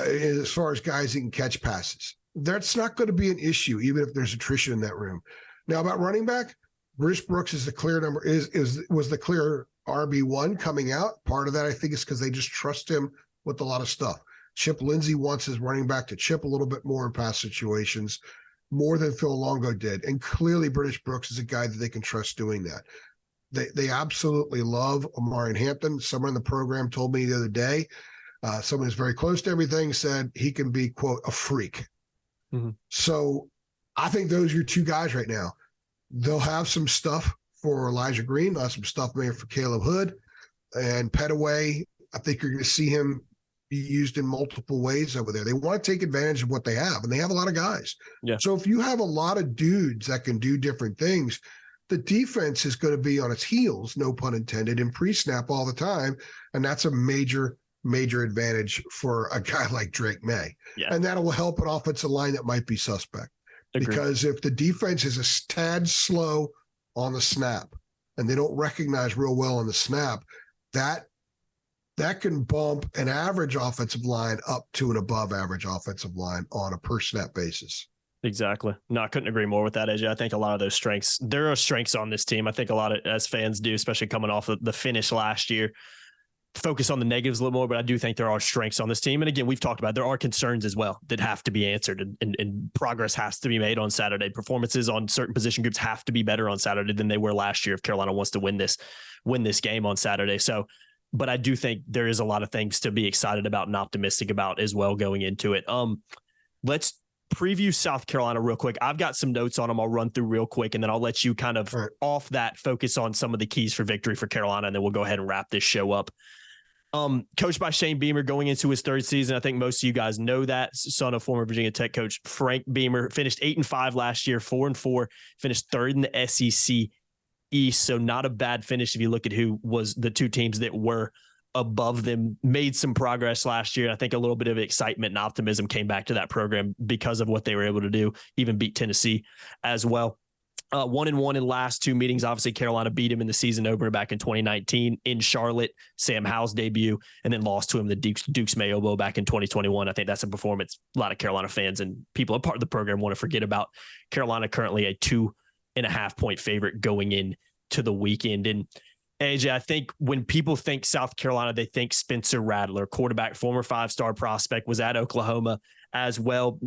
[SPEAKER 2] as far as guys who can catch passes. That's not going to be an issue, even if there's attrition in that room. Now about running back, Bruce Brooks is the clear was the clear RB1 coming out. Part of that, I think, is because they just trust him with a lot of stuff. Chip Lindsey wants his running back to chip a little bit more in pass situations, more than Phil Longo did. And clearly British Brooks is a guy that they can trust doing that. They absolutely love Omarion Hampton. Someone in the program told me the other day, someone who's very close to everything said he can be, quote, a freak. So I think those are your two guys right now. They'll have some stuff for Elijah Green. They'll have some stuff maybe for Caleb Hood. And Pettaway, I think you're going to see him be used in multiple ways over there. They want to take advantage of what they have, and they have a lot of guys. So if you have a lot of dudes that can do different things, the defense is going to be on its heels, no pun intended, in pre-snap all the time. And that's a major advantage for a guy like Drake May. And that will help an offensive line that might be suspect. Because if the defense is a tad slow on the snap and they don't recognize real well on the snap, that can bump an average offensive line up to an above average offensive line on a per snap basis.
[SPEAKER 1] Exactly. No, I couldn't agree more with that, AJ. I think a lot of those strengths, there are strengths on this team. I think a lot of, as fans do, especially coming off of the finish last year, focus on the negatives a little more, but I do think there are strengths on this team. And again, we've talked about, there are concerns as well that have to be answered, and progress has to be made on Saturday. Performances on certain position groups have to be better on Saturday than they were last year if Carolina wants to win this game on Saturday. So, but I do think there is a lot of things to be excited about and optimistic about as well going into it. Let's preview South Carolina real quick. I've got some notes on them. I'll run through real quick, and then I'll let you kind of off that focus on some of the keys for victory for Carolina, and then we'll go ahead and wrap this show up. Coached by Shane Beamer going into his third season. I think most of you guys know that. Son of former Virginia Tech coach Frank Beamer. Finished 8-5 last year, 4-4, finished third in the SEC East. So not a bad finish if you look at who was the two teams that were above them. Made some progress last year. I think a little bit of excitement and optimism came back to that program because of what they were able to do, even beat Tennessee as well. 1-1 in last two meetings. Obviously, Carolina beat him in the season opener back in 2019 in Charlotte, Sam Howell's debut, and then lost to him the Duke's Mayo Bowl back in 2021. I think that's a performance a lot of Carolina fans and people a part of the program want to forget about. Carolina currently a 2.5-point favorite going in to the weekend. And AJ, I think when people think South Carolina, they think Spencer Rattler, quarterback, former 5-star prospect, was at Oklahoma as well.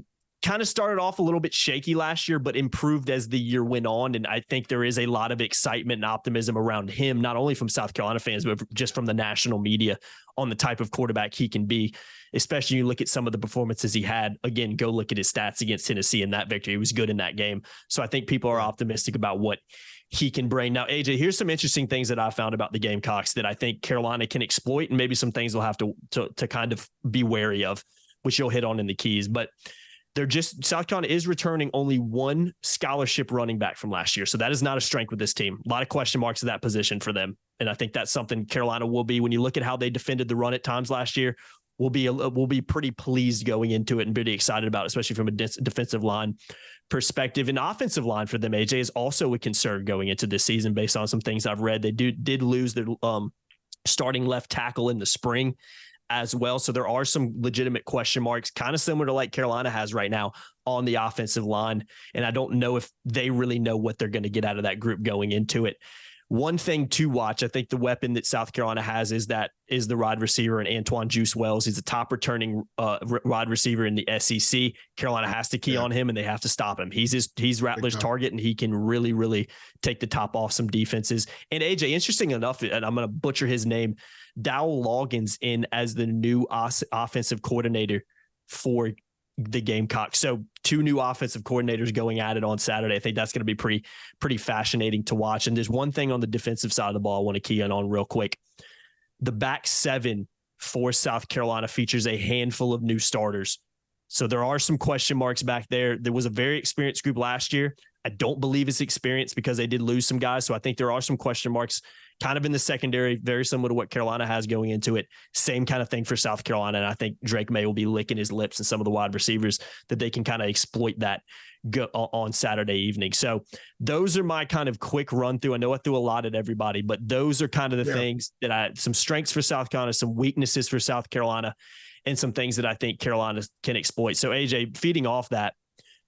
[SPEAKER 1] kind of started off a little bit shaky last year, but improved as the year went on. And I think there is a lot of excitement and optimism around him, not only from South Carolina fans, but just from the national media on the type of quarterback he can be, especially you look at some of the performances he had. Again, go look at his stats against Tennessee in that victory. He was good in that game. So I think people are optimistic about what he can bring. Now, AJ, here's some interesting things that I found about the Gamecocks that I think Carolina can exploit, and maybe some things they'll have to kind of be wary of, which you'll hit on in the keys. But South Carolina is returning only one scholarship running back from last year. So that is not a strength with this team. A lot of question marks at that position for them. And I think that's something Carolina will be, when you look at how they defended the run at times last year, we'll be pretty pleased going into it and pretty excited about it, especially from a defensive line perspective. And offensive line for them, AJ, is also a concern going into this season based on some things I've read. They did lose their starting left tackle in the spring as well. So there are some legitimate question marks, kind of similar to like Carolina has right now on the offensive line. And I don't know if they really know what they're going to get out of that group going into it. One thing to watch, I think the weapon that South Carolina has is the wide receiver, and Antoine Juice Wells. He's a top returning wide receiver in the SEC. Carolina has to key on him, and they have to stop him. He's Rattler's target, and he can really, really take the top off some defenses. And AJ, interesting enough, and I'm going to butcher his name, Dowell Loggins in as the new offensive coordinator for the Gamecocks. So 2 new offensive coordinators going at it on Saturday. I think that's going to be pretty fascinating to watch. And there's one thing on the defensive side of the ball I want to key in on real quick. The back 7 for South Carolina features a handful of new starters. So there are some question marks back there. There was a very experienced group last year. I don't believe it's experienced because they did lose some guys. So I think there are some question marks kind of in the secondary, very similar to what Carolina has going into it. Same kind of thing for South Carolina. And I think Drake May will be licking his lips and some of the wide receivers that they can kind of exploit that on Saturday evening. So those are my kind of quick run through. I know I threw a lot at everybody, but those are kind of the things that some strengths for South Carolina, some weaknesses for South Carolina, and some things that I think Carolina can exploit. So AJ, feeding off that,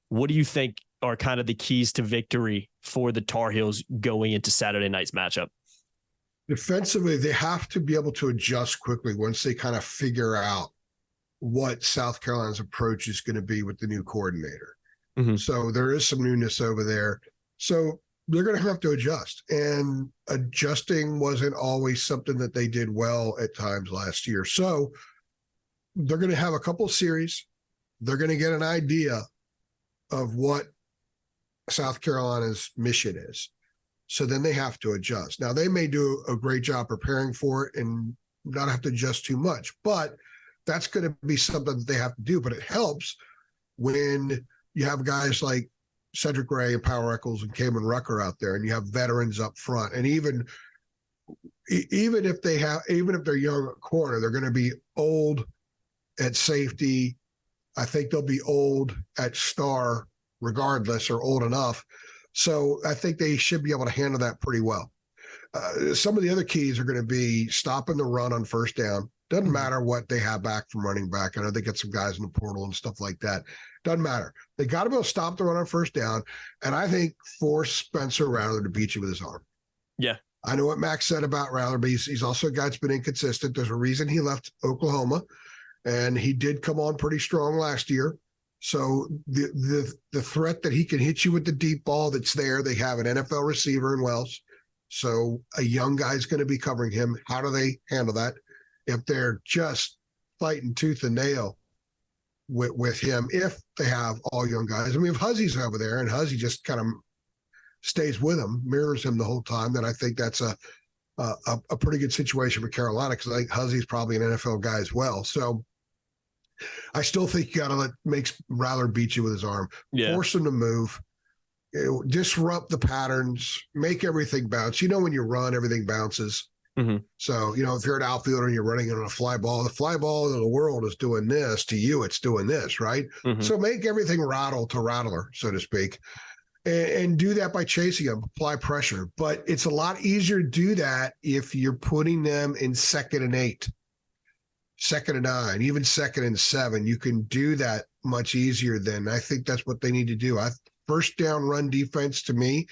[SPEAKER 1] what do you think are kind of the keys to victory for the Tar Heels going into Saturday night's matchup?
[SPEAKER 2] Defensively, they have to be able to adjust quickly once they kind of figure out what South Carolina's approach is going to be with the new coordinator. Mm-hmm. So there is some newness over there. So they're going to have to adjust. And adjusting wasn't always something that they did well at times last year. So they're going to have a couple of series. They're going to get an idea of what South Carolina's mission is. So then they have to adjust. Now, they may do a great job preparing for it and not have to adjust too much, but that's going to be something that they have to do. But it helps when you have guys like Cedric Gray and Power Eccles and Kamen Rucker out there, and you have veterans up front. And even if they're young at corner, they're going to be old at safety. I think they'll be old at star regardless, or old enough. So I think they should be able to handle that pretty well. Some of the other keys are going to be stopping the run on first down. Doesn't matter what they have back from running back. I know they get some guys in the portal and stuff like that. Doesn't matter. They got to be able to stop the run on first down. And I think force Spencer Rattler to beat you with his arm.
[SPEAKER 1] Yeah.
[SPEAKER 2] I know what Max said about Rattler, but he's also a guy that's been inconsistent. There's a reason he left Oklahoma, and he did come on pretty strong last year. So the threat that he can hit you with the deep ball that's there, they have an NFL receiver in Wells. So a young guy's going to be covering him. How do they handle that? If they're just fighting tooth and nail with him, if they have all young guys. I mean, if Huzzy's over there and Huzzy just kind of stays with him, mirrors him the whole time, then I think that's a pretty good situation for Carolina, because I think Huzzy's probably an NFL guy as well. So I still think you got to make Rattler beat you with his arm, force him to move, disrupt the patterns, make everything bounce. You know, when you run, everything bounces. Mm-hmm. So, if you're an outfielder and you're running on a fly ball, the fly ball of the world is doing this. To you, it's doing this, right? Mm-hmm. So make everything rattle to Rattler, so to speak, and do that by chasing them, apply pressure. But it's a lot easier to do that if you're putting them in 2nd and 8. 2nd and 9, even 2nd and 7, you can do that much easier than. I think that's what they need to do. First down run defense, to me,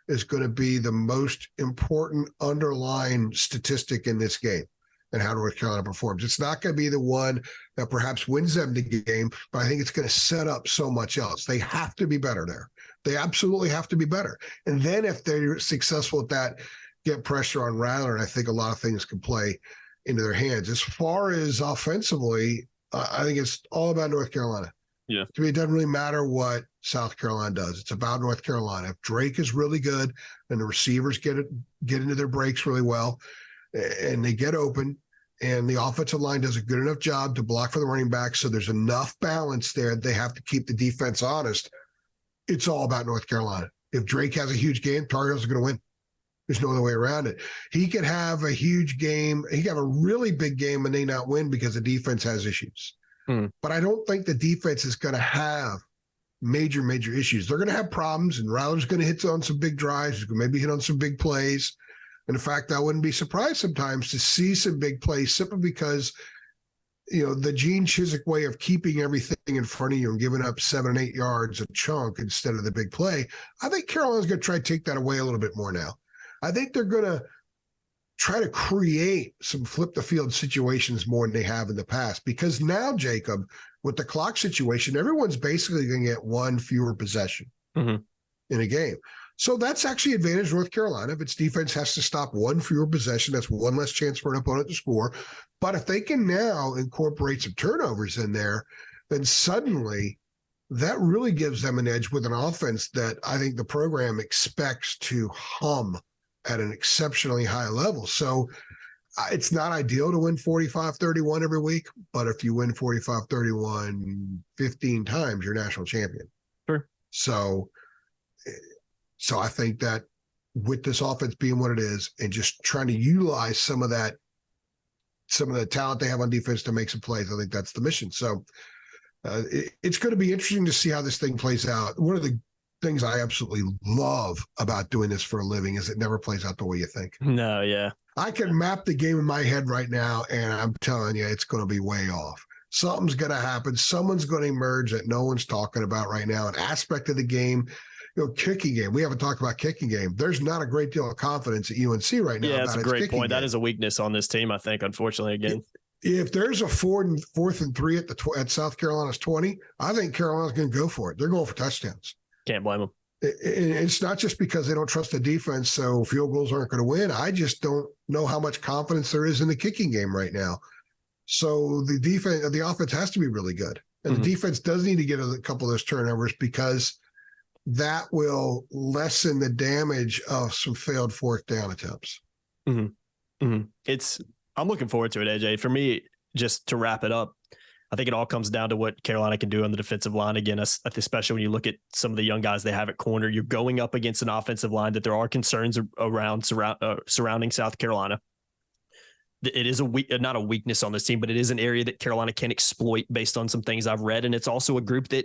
[SPEAKER 2] is going to be the most important underlying statistic in this game. and how North Carolina performs. It's not going to be the one that perhaps wins them the game, but I think it's going to set up so much else. They have to be better there. They absolutely have to be better. And then if they're successful at that, get pressure on Rattler, and I think a lot of things can play into their hands. As far as offensively, I think it's all about North Carolina.
[SPEAKER 1] Yeah.
[SPEAKER 2] To me, it doesn't really matter what South Carolina does. It's about North Carolina. If Drake is really good and the receivers get into their breaks really well and they get open and the offensive line does a good enough job to block for the running back, so there's enough balance there, they have to keep the defense honest. It's all about North Carolina. If Drake has a huge game, Tar Heels are going to win. There's no other way around it. He could have a huge game. He could have a really big game and they not win because the defense has issues. But I don't think the defense is going to have major issues. They're going to have problems, and Rattler's going to hit on some big drives. He's going to maybe hit on some big plays. And in fact, I wouldn't be surprised sometimes to see some big plays simply because, the Gene Chizik way of keeping everything in front of you and giving up 7 and 8 yards a chunk instead of the big play. I think Carolina's going to try to take that away a little bit more now. I think they're going to try to create some flip the field situations more than they have in the past, because now, Jacob, with the clock situation, everyone's basically going to get one fewer possession in a game. So that's actually advantage North Carolina. If its defense has to stop one fewer possession, that's one less chance for an opponent to score. But if they can now incorporate some turnovers in there, then suddenly that really gives them an edge with an offense that I think the program expects to hum at an exceptionally high level. So it's not ideal to win 45-31 every week, but if you win 45-31 15 times, you're national champion.
[SPEAKER 1] Sure.
[SPEAKER 2] So I think that with this offense being what it is and just trying to utilize some of the talent they have on defense to make some plays, I think that's the mission. So it's going to be interesting to see how this thing plays out. One of the things I absolutely love about doing this for a living is it never plays out the way you think.
[SPEAKER 1] No, yeah.
[SPEAKER 2] I can map the game in my head right now, and I'm telling you, it's going to be way off. Something's going to happen. Someone's going to emerge that no one's talking about right now. An aspect of the game, kicking game. We haven't talked about kicking game. There's not a great deal of confidence at UNC right now.
[SPEAKER 1] Yeah, that's a great point.
[SPEAKER 2] Game.
[SPEAKER 1] That is a weakness on this team, I think, unfortunately, again.
[SPEAKER 2] If there's a 4th and 3 at South Carolina's 20, I think Carolina's going to go for it. They're going for touchdowns.
[SPEAKER 1] Can't blame them.
[SPEAKER 2] It's not just because they don't trust the defense, so field goals aren't going to win. I just don't know how much confidence there is in the kicking game right now. So the offense has to be really good. And the defense does need to get a couple of those turnovers because that will lessen the damage of some failed 4th down attempts.
[SPEAKER 1] I'm looking forward to it, AJ. For me, just to wrap it up, I think it all comes down to what Carolina can do on the defensive line. Again, especially when you look at some of the young guys they have at corner, you're going up against an offensive line that there are concerns around surrounding South Carolina. It is not a weakness on this team, but it is an area that Carolina can exploit based on some things I've read. And it's also a group that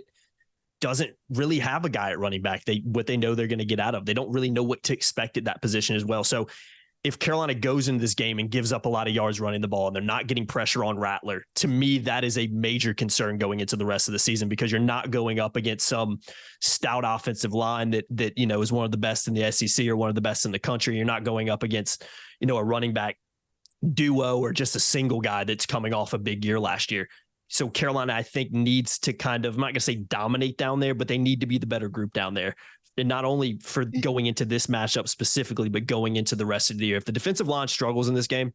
[SPEAKER 1] doesn't really have a guy at running back. What they know they're going to get out of. They don't really know what to expect at that position as well. So if Carolina goes into this game and gives up a lot of yards running the ball and they're not getting pressure on Rattler, to me, that is a major concern going into the rest of the season, because you're not going up against some stout offensive line that is one of the best in the SEC or one of the best in the country. You're not going up against, a running back duo or just a single guy that's coming off a big year last year. So Carolina, I think, needs to kind of, I'm not going to say dominate down there, but they need to be the better group down there. And not only for going into this matchup specifically, but going into the rest of the year. If the defensive line struggles in this game,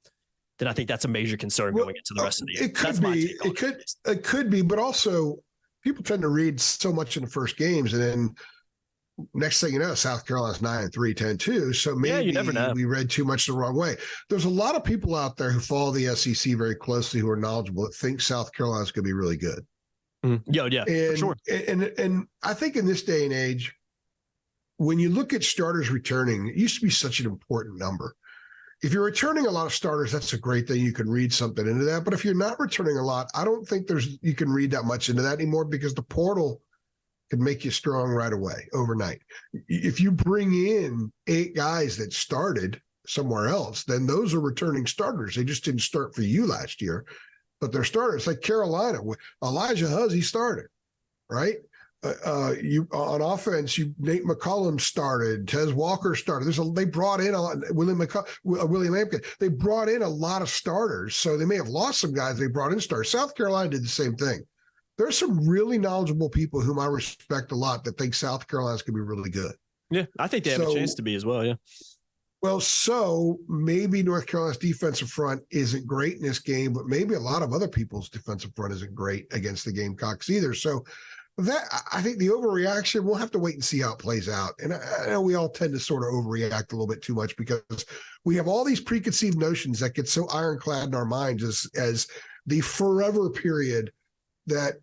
[SPEAKER 1] then I think that's a major concern going into the rest of the year.
[SPEAKER 2] It could be, but also people tend to read so much in the first games, and then next thing you know, South Carolina's 9-3, 10-2. So maybe
[SPEAKER 1] you never know.
[SPEAKER 2] We read too much the wrong way. There's a lot of people out there who follow the SEC very closely who are knowledgeable that think South Carolina's going to be really good.
[SPEAKER 1] Yeah, for sure.
[SPEAKER 2] And I think in this day and age, when you look at starters returning, it used to be such an important number. If you're returning a lot of starters, that's a great thing. You can read something into that. But if you're not returning a lot, I don't think you can read that much into that anymore, because the portal can make you strong right away, overnight. If you bring in 8 guys that started somewhere else, then those are returning starters. They just didn't start for you last year, but they're starters. Like Carolina, Elijah Huzzy started, right? You on offense, Nate McCollum started, Tez Walker started. They brought in William Lampkin. They brought in a lot of starters, so they may have lost some guys. They brought in starters. South Carolina did the same thing. There's some really knowledgeable people whom I respect a lot that think South Carolina's going to be really good.
[SPEAKER 1] Yeah, I think they have a chance to be as well. Yeah.
[SPEAKER 2] Well, so maybe North Carolina's defensive front isn't great in this game, but maybe a lot of other people's defensive front isn't great against the Gamecocks either. So that, I think the overreaction, we'll have to wait and see how it plays out. And I know we all tend to sort of overreact a little bit too much because we have all these preconceived notions that get so ironclad in our minds as the forever period that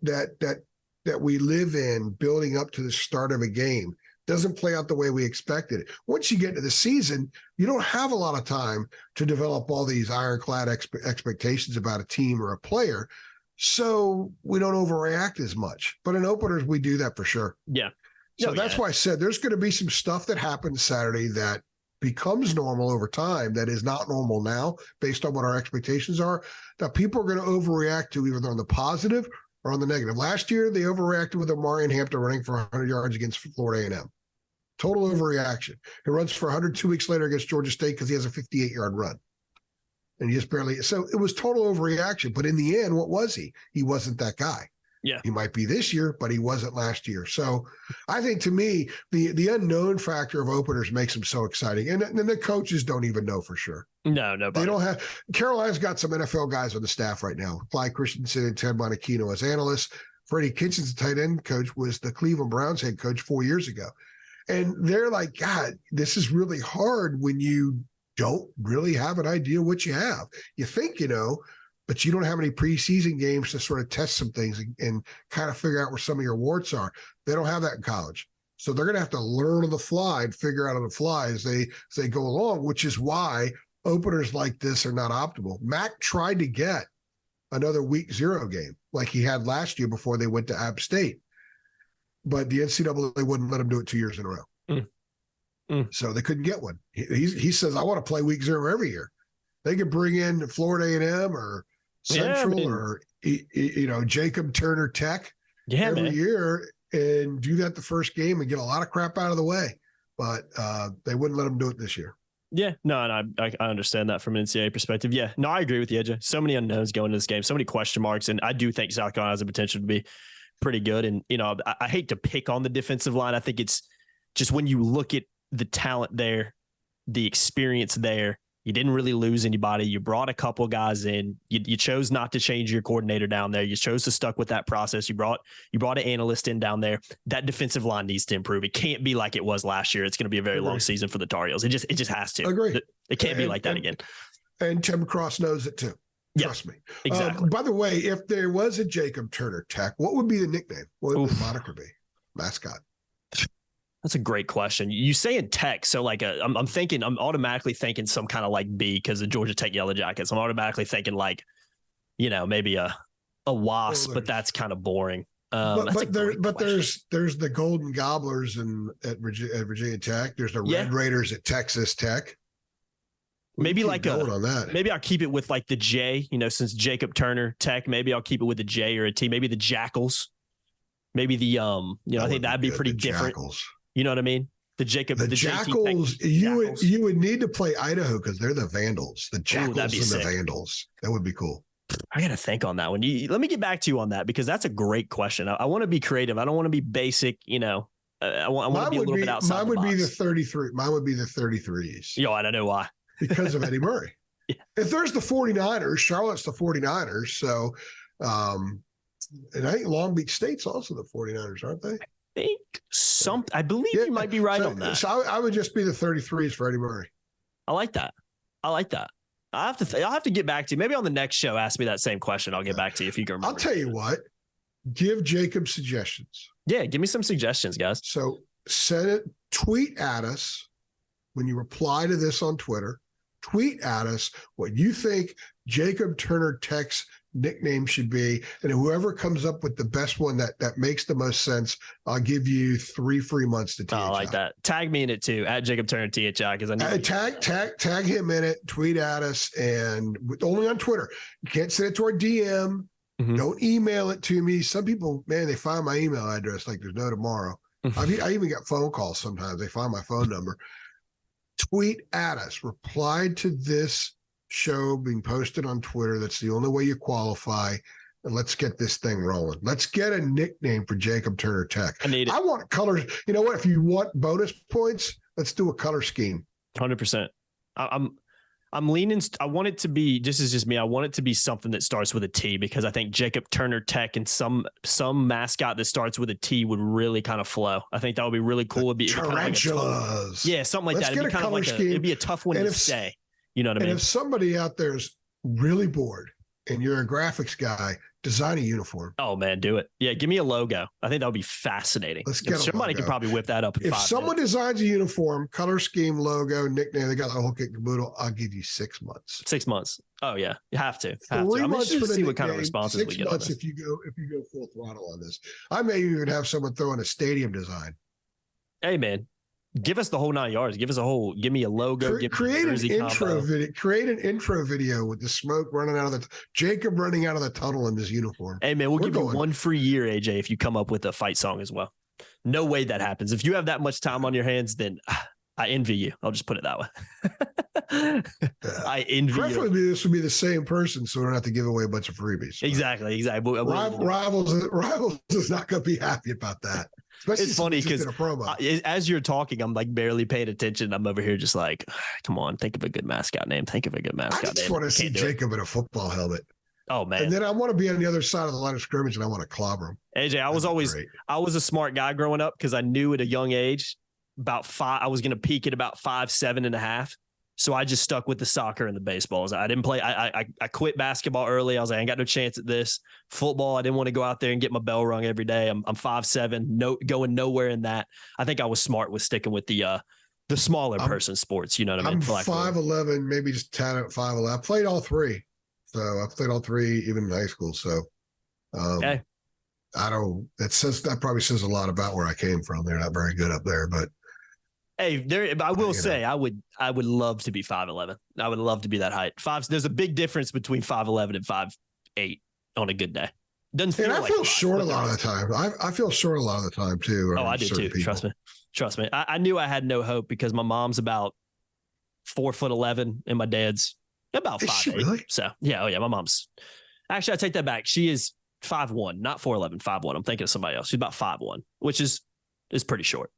[SPEAKER 2] we live in building up to the start of a game. Doesn't play out the way we expected. Once you get to the season, you don't have a lot of time to develop all these ironclad expectations about a team or a player. So we don't overreact as much. But in openers, we do that for sure.
[SPEAKER 1] Yeah.
[SPEAKER 2] So that's why I said there's going to be some stuff that happens Saturday that becomes normal over time that is not normal now based on what our expectations are, that people are going to overreact to either on the positive or on the negative. Last year, they overreacted with Omarion Hampton running for 100 yards against Florida A&M. Total overreaction. He runs for 100 2 weeks later against Georgia State because he has a 58-yard run. And he just barely – so it was total overreaction. But in the end, what was he? He wasn't that guy.
[SPEAKER 1] Yeah.
[SPEAKER 2] He might be this year, but he wasn't last year. So I think to me, the unknown factor of openers makes them so exciting. And the coaches don't even know for sure.
[SPEAKER 1] No.
[SPEAKER 2] They don't have – Carolina's got some NFL guys on the staff right now. Clyde Christensen and Ted Monachino as analysts. Freddie Kitchens, the tight end coach, was the Cleveland Browns head coach 4 years ago. And they're like, God, this is really hard when you don't really have an idea what you have. You think you know, but you don't have any preseason games to sort of test some things and kind of figure out where some of your warts are. They don't have that in college. So they're going to have to learn on the fly and figure out on the fly as they go along, which is why openers like this are not optimal. Mac tried to get another week 0 game like he had last year before they went to App State. But the NCAA wouldn't let him do it 2 years in a row. So they couldn't get one. He says, I want to play week 0 every year. They could bring in Florida A&M or Central or, Jacob Turner Tech every year and do that the first game and get a lot of crap out of the way. But they wouldn't let him do it this year.
[SPEAKER 1] Yeah, no, and I understand that from an NCAA perspective. Yeah, no, I agree with you, AJ. So many unknowns going into this game, so many question marks, and I do think South Carolina has the potential to be pretty good. And, I hate to pick on the defensive line. I think it's just when you look at the talent there, the experience there, you didn't really lose anybody. You brought a couple guys in. You chose not to change your coordinator down there. You chose to stuck with that process. You brought an analyst in down there. That defensive line needs to improve. It can't be like it was last year. It's going to be a very long season for the Tar Heels. It just has to.
[SPEAKER 2] Agree.
[SPEAKER 1] It can't be like that again.
[SPEAKER 2] And Tim Cross knows it too. Trust me.
[SPEAKER 1] Exactly.
[SPEAKER 2] By the way, if there was a Jacob Turner Tech, what would be the nickname? What would the moniker be? Mascot.
[SPEAKER 1] That's a great question. You say in Tech, so like I'm automatically thinking some kind of like B because of Georgia Tech Yellow Jackets. I'm automatically thinking like, maybe a wasp, but that's kind of boring.
[SPEAKER 2] But there's the Golden Gobblers at Virginia Tech. There's the Red Raiders at Texas Tech.
[SPEAKER 1] Maybe like
[SPEAKER 2] on that.
[SPEAKER 1] Maybe I'll keep it with like the J, since Jacob Turner Tech, maybe I'll keep it with the J or a T, maybe the Jackals, maybe the, I think that'd be pretty different. Jackals. You know what I mean? The
[SPEAKER 2] Jackals, you would need to play Idaho because they're the Vandals. The Jackals and the Vandals. That would be cool.
[SPEAKER 1] I got to think on that one. Let me get back to you on that because that's a great question. I want to be creative. I don't want to be basic, I want to be a little bit outside
[SPEAKER 2] Mine
[SPEAKER 1] the box.
[SPEAKER 2] Be the 33. Mine would be the 33s.
[SPEAKER 1] Yo, I don't know why.
[SPEAKER 2] Because of Eddie Murray. Yeah. If there's the 49ers, Charlotte's the 49ers. So, and I think Long Beach State's also the 49ers, aren't they?
[SPEAKER 1] I believe you might be right on that.
[SPEAKER 2] So I would just be the 33s for Eddie Murray.
[SPEAKER 1] I like that. I'll have to get back to you. Maybe on the next show, ask me that same question. I'll get back to you if you can remember.
[SPEAKER 2] I'll tell you what. Give Jacob suggestions.
[SPEAKER 1] Yeah, give me some suggestions, guys.
[SPEAKER 2] So tweet at us when you reply to this on Twitter. Tweet at us what you think Jacob Turner Tech's nickname should be, and whoever comes up with the best one that makes the most sense, I'll give you 3 free months to THI.
[SPEAKER 1] I like that. Tag me in it too at Jacob Turner THI because I need
[SPEAKER 2] tag him in it. Tweet at us, and only on Twitter. You can't send it to our DM.
[SPEAKER 1] Mm-hmm.
[SPEAKER 2] Don't email it to me. Some people, man, they find my email address like there's no tomorrow. I even got phone calls sometimes. They find my phone number. Tweet at us. Reply to this show being posted on Twitter. That's the only way you qualify. And let's get this thing rolling. Let's get a nickname for Jacob Turner Tech.
[SPEAKER 1] I need it.
[SPEAKER 2] I want colors. You know what? If you want bonus points, let's do a color scheme.
[SPEAKER 1] 100%. I'm leaning. I want it to be. This is just me. I want it to be something that starts with a T, because I think Jacob Turner Tech and some mascot that starts with a T would really kind of flow. I think that would be really cool. It'd be
[SPEAKER 2] tarantulas.
[SPEAKER 1] Like something like that. It'd be kind of like it'd be a tough one to say. You know what I mean?
[SPEAKER 2] And if somebody out there is really bored and you're a graphics guy, design a uniform.
[SPEAKER 1] Oh man, do it. Yeah, give me a logo. I think that would be fascinating.
[SPEAKER 2] Let's get
[SPEAKER 1] somebody could probably whip that up in 5 minutes.
[SPEAKER 2] If someone designs a uniform, color scheme, logo, nickname, they got the whole kit and caboodle, I'll give you 6 months.
[SPEAKER 1] 6 months. Oh yeah, you have to.
[SPEAKER 2] 3 months for the
[SPEAKER 1] see what kind of responses we get.
[SPEAKER 2] 6 months if you go full throttle on this. I may even have someone throw in a stadium design.
[SPEAKER 1] Hey man, give us the whole 9 yards. Give me a logo.
[SPEAKER 2] Create an intro video. Create an intro video with the smoke running out of Jacob running out of the tunnel in this uniform.
[SPEAKER 1] Hey man, we'll give you 1 free year, AJ, if you come up with a fight song as well. No way that happens. If you have that much time on your hands, then I envy you. I'll just put it that way. I envy you.
[SPEAKER 2] Preferably this would be the same person, so we don't have to give away a bunch of freebies.
[SPEAKER 1] Exactly.
[SPEAKER 2] Rivals is not going to be happy about that. Especially
[SPEAKER 1] it's funny because as you're talking, I'm like barely paying attention. I'm over here just like, come on, think of a good mascot name. I just
[SPEAKER 2] want to see Jacob in a football helmet.
[SPEAKER 1] Oh man.
[SPEAKER 2] And then I want to be on the other side of the line of scrimmage and I want to clobber him.
[SPEAKER 1] AJ, I was a smart guy growing up because I knew at a young age I was going to peak at about 5'7.5". So I just stuck with the soccer and the baseballs. I didn't play. I quit basketball early. I was like, I ain't got no chance at this. Football, I didn't want to go out there and get my bell rung every day. I'm 5'7", going nowhere in that. I think I was smart with sticking with the smaller person sports. You know what I mean?
[SPEAKER 2] I'm 5'11", maybe just tad at 5'11". I played all three. So I played all three even in high school. So
[SPEAKER 1] okay.
[SPEAKER 2] That probably says a lot about where I came from. They're not very good up there, but
[SPEAKER 1] hey, I will say I would love to be 5'11". I would love to be that height. There's a big difference between 5'11" and 5'8" on a good day. Doesn't feel
[SPEAKER 2] I feel short a lot of the time. I feel short a lot of the time too.
[SPEAKER 1] Oh, I do too. People. Trust me. I knew I had no hope because my mom's about 4'11" and my dad's about 5'8".
[SPEAKER 2] Really?
[SPEAKER 1] So yeah, my mom's actually I take that back. She is 5'1", not 4'11", 5'1". I'm thinking of somebody else. She's about 5'1", which is pretty short.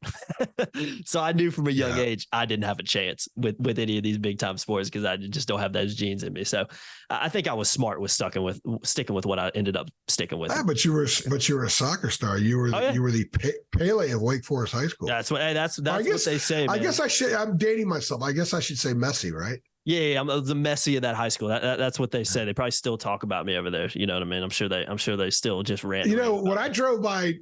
[SPEAKER 1] So I knew from a young age I didn't have a chance with any of these big time sports because I just don't have those genes in me. So I think I was smart with sticking with what I ended up sticking with.
[SPEAKER 2] Yeah, but you were a soccer star. You were you were the Pele of Wake Forest High School.
[SPEAKER 1] That's what they say. Man.
[SPEAKER 2] I guess I'm dating myself. I guess I should say Messi, right?
[SPEAKER 1] Yeah, I'm the Messi of that high school. That's what they say. They probably still talk about me over there. You know what I mean? I'm sure they still just ran.
[SPEAKER 2] You know, when I drove by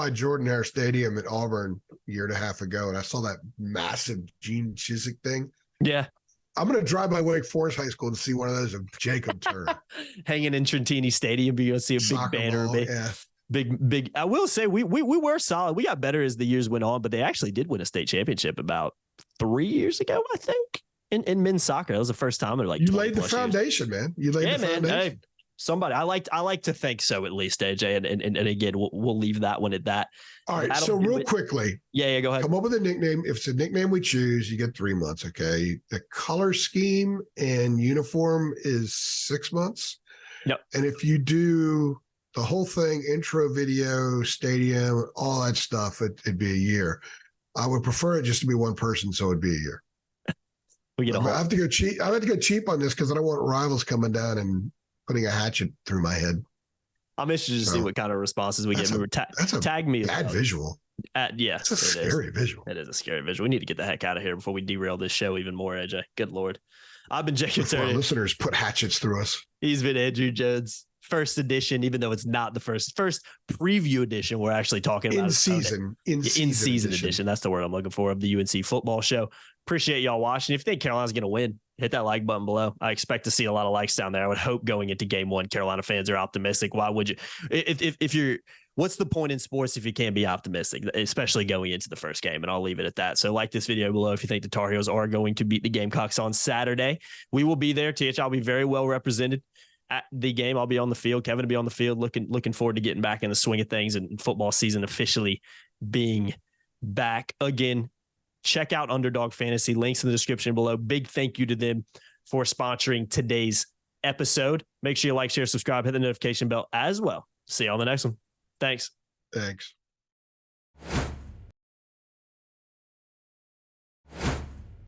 [SPEAKER 2] Jordan-Hare Stadium at Auburn a year and a half ago, and I saw that massive Gene Chizik thing.
[SPEAKER 1] Yeah,
[SPEAKER 2] I'm going to drive by Wake Forest High School to see one of those of Jacob Turner
[SPEAKER 1] hanging in Trentini Stadium. But you'll see a big banner.
[SPEAKER 2] Yeah.
[SPEAKER 1] Big. I will say we were solid. We got better as the years went on, but they actually did win a state championship about 3 years ago, I think. In men's soccer, that was the first time in like
[SPEAKER 2] you laid the foundation, man. You laid the foundation.
[SPEAKER 1] Hey, somebody, I like to think so at least, AJ. And again, we'll leave that one at that.
[SPEAKER 2] All right. So real quickly,
[SPEAKER 1] yeah, go ahead.
[SPEAKER 2] Come up with a nickname. If it's a nickname we choose, you get 3 months. Okay. The color scheme and uniform is 6 months.
[SPEAKER 1] Yep.
[SPEAKER 2] And if you do the whole thing, intro video, stadium, all that stuff, it'd be a year. I would prefer it just to be one person, so it'd be a year. I have to go cheap. I have to go cheap on this because I don't want rivals coming down and putting a hatchet through my head.
[SPEAKER 1] I'm interested to see what kind of responses we get. Tag me.
[SPEAKER 2] Bad visual.
[SPEAKER 1] Yeah,
[SPEAKER 2] it's a scary visual.
[SPEAKER 1] It is a scary visual. We need to get the heck out of here before we derail this show even more, AJ. Good Lord. I've been Jacob Turner.
[SPEAKER 2] Our listeners put hatchets through us.
[SPEAKER 1] He's been Andrew Jones. First edition, even though it's not the first preview edition, we're actually talking about
[SPEAKER 2] in season
[SPEAKER 1] edition. That's the word I'm looking for of the UNC football show. Appreciate y'all watching. If you think Carolina's going to win, hit that like button below. I expect to see a lot of likes down there. I would hope going into game one, Carolina fans are optimistic. Why would you? If you're, what's the point in sports if you can't be optimistic, especially going into the first game? And I'll leave it at that. So like this video below if you think the Tar Heels are going to beat the Gamecocks on Saturday. We will be there. THL will be very well represented. at the game. I'll be on the field. Kevin will be on the field. Looking forward to getting back in the swing of things and football season officially being back again. Check out Underdog Fantasy. Links in the description below. Big thank you to them for sponsoring today's episode. Make sure you like, share, subscribe, hit the notification bell as well. See you on the next one. Thanks.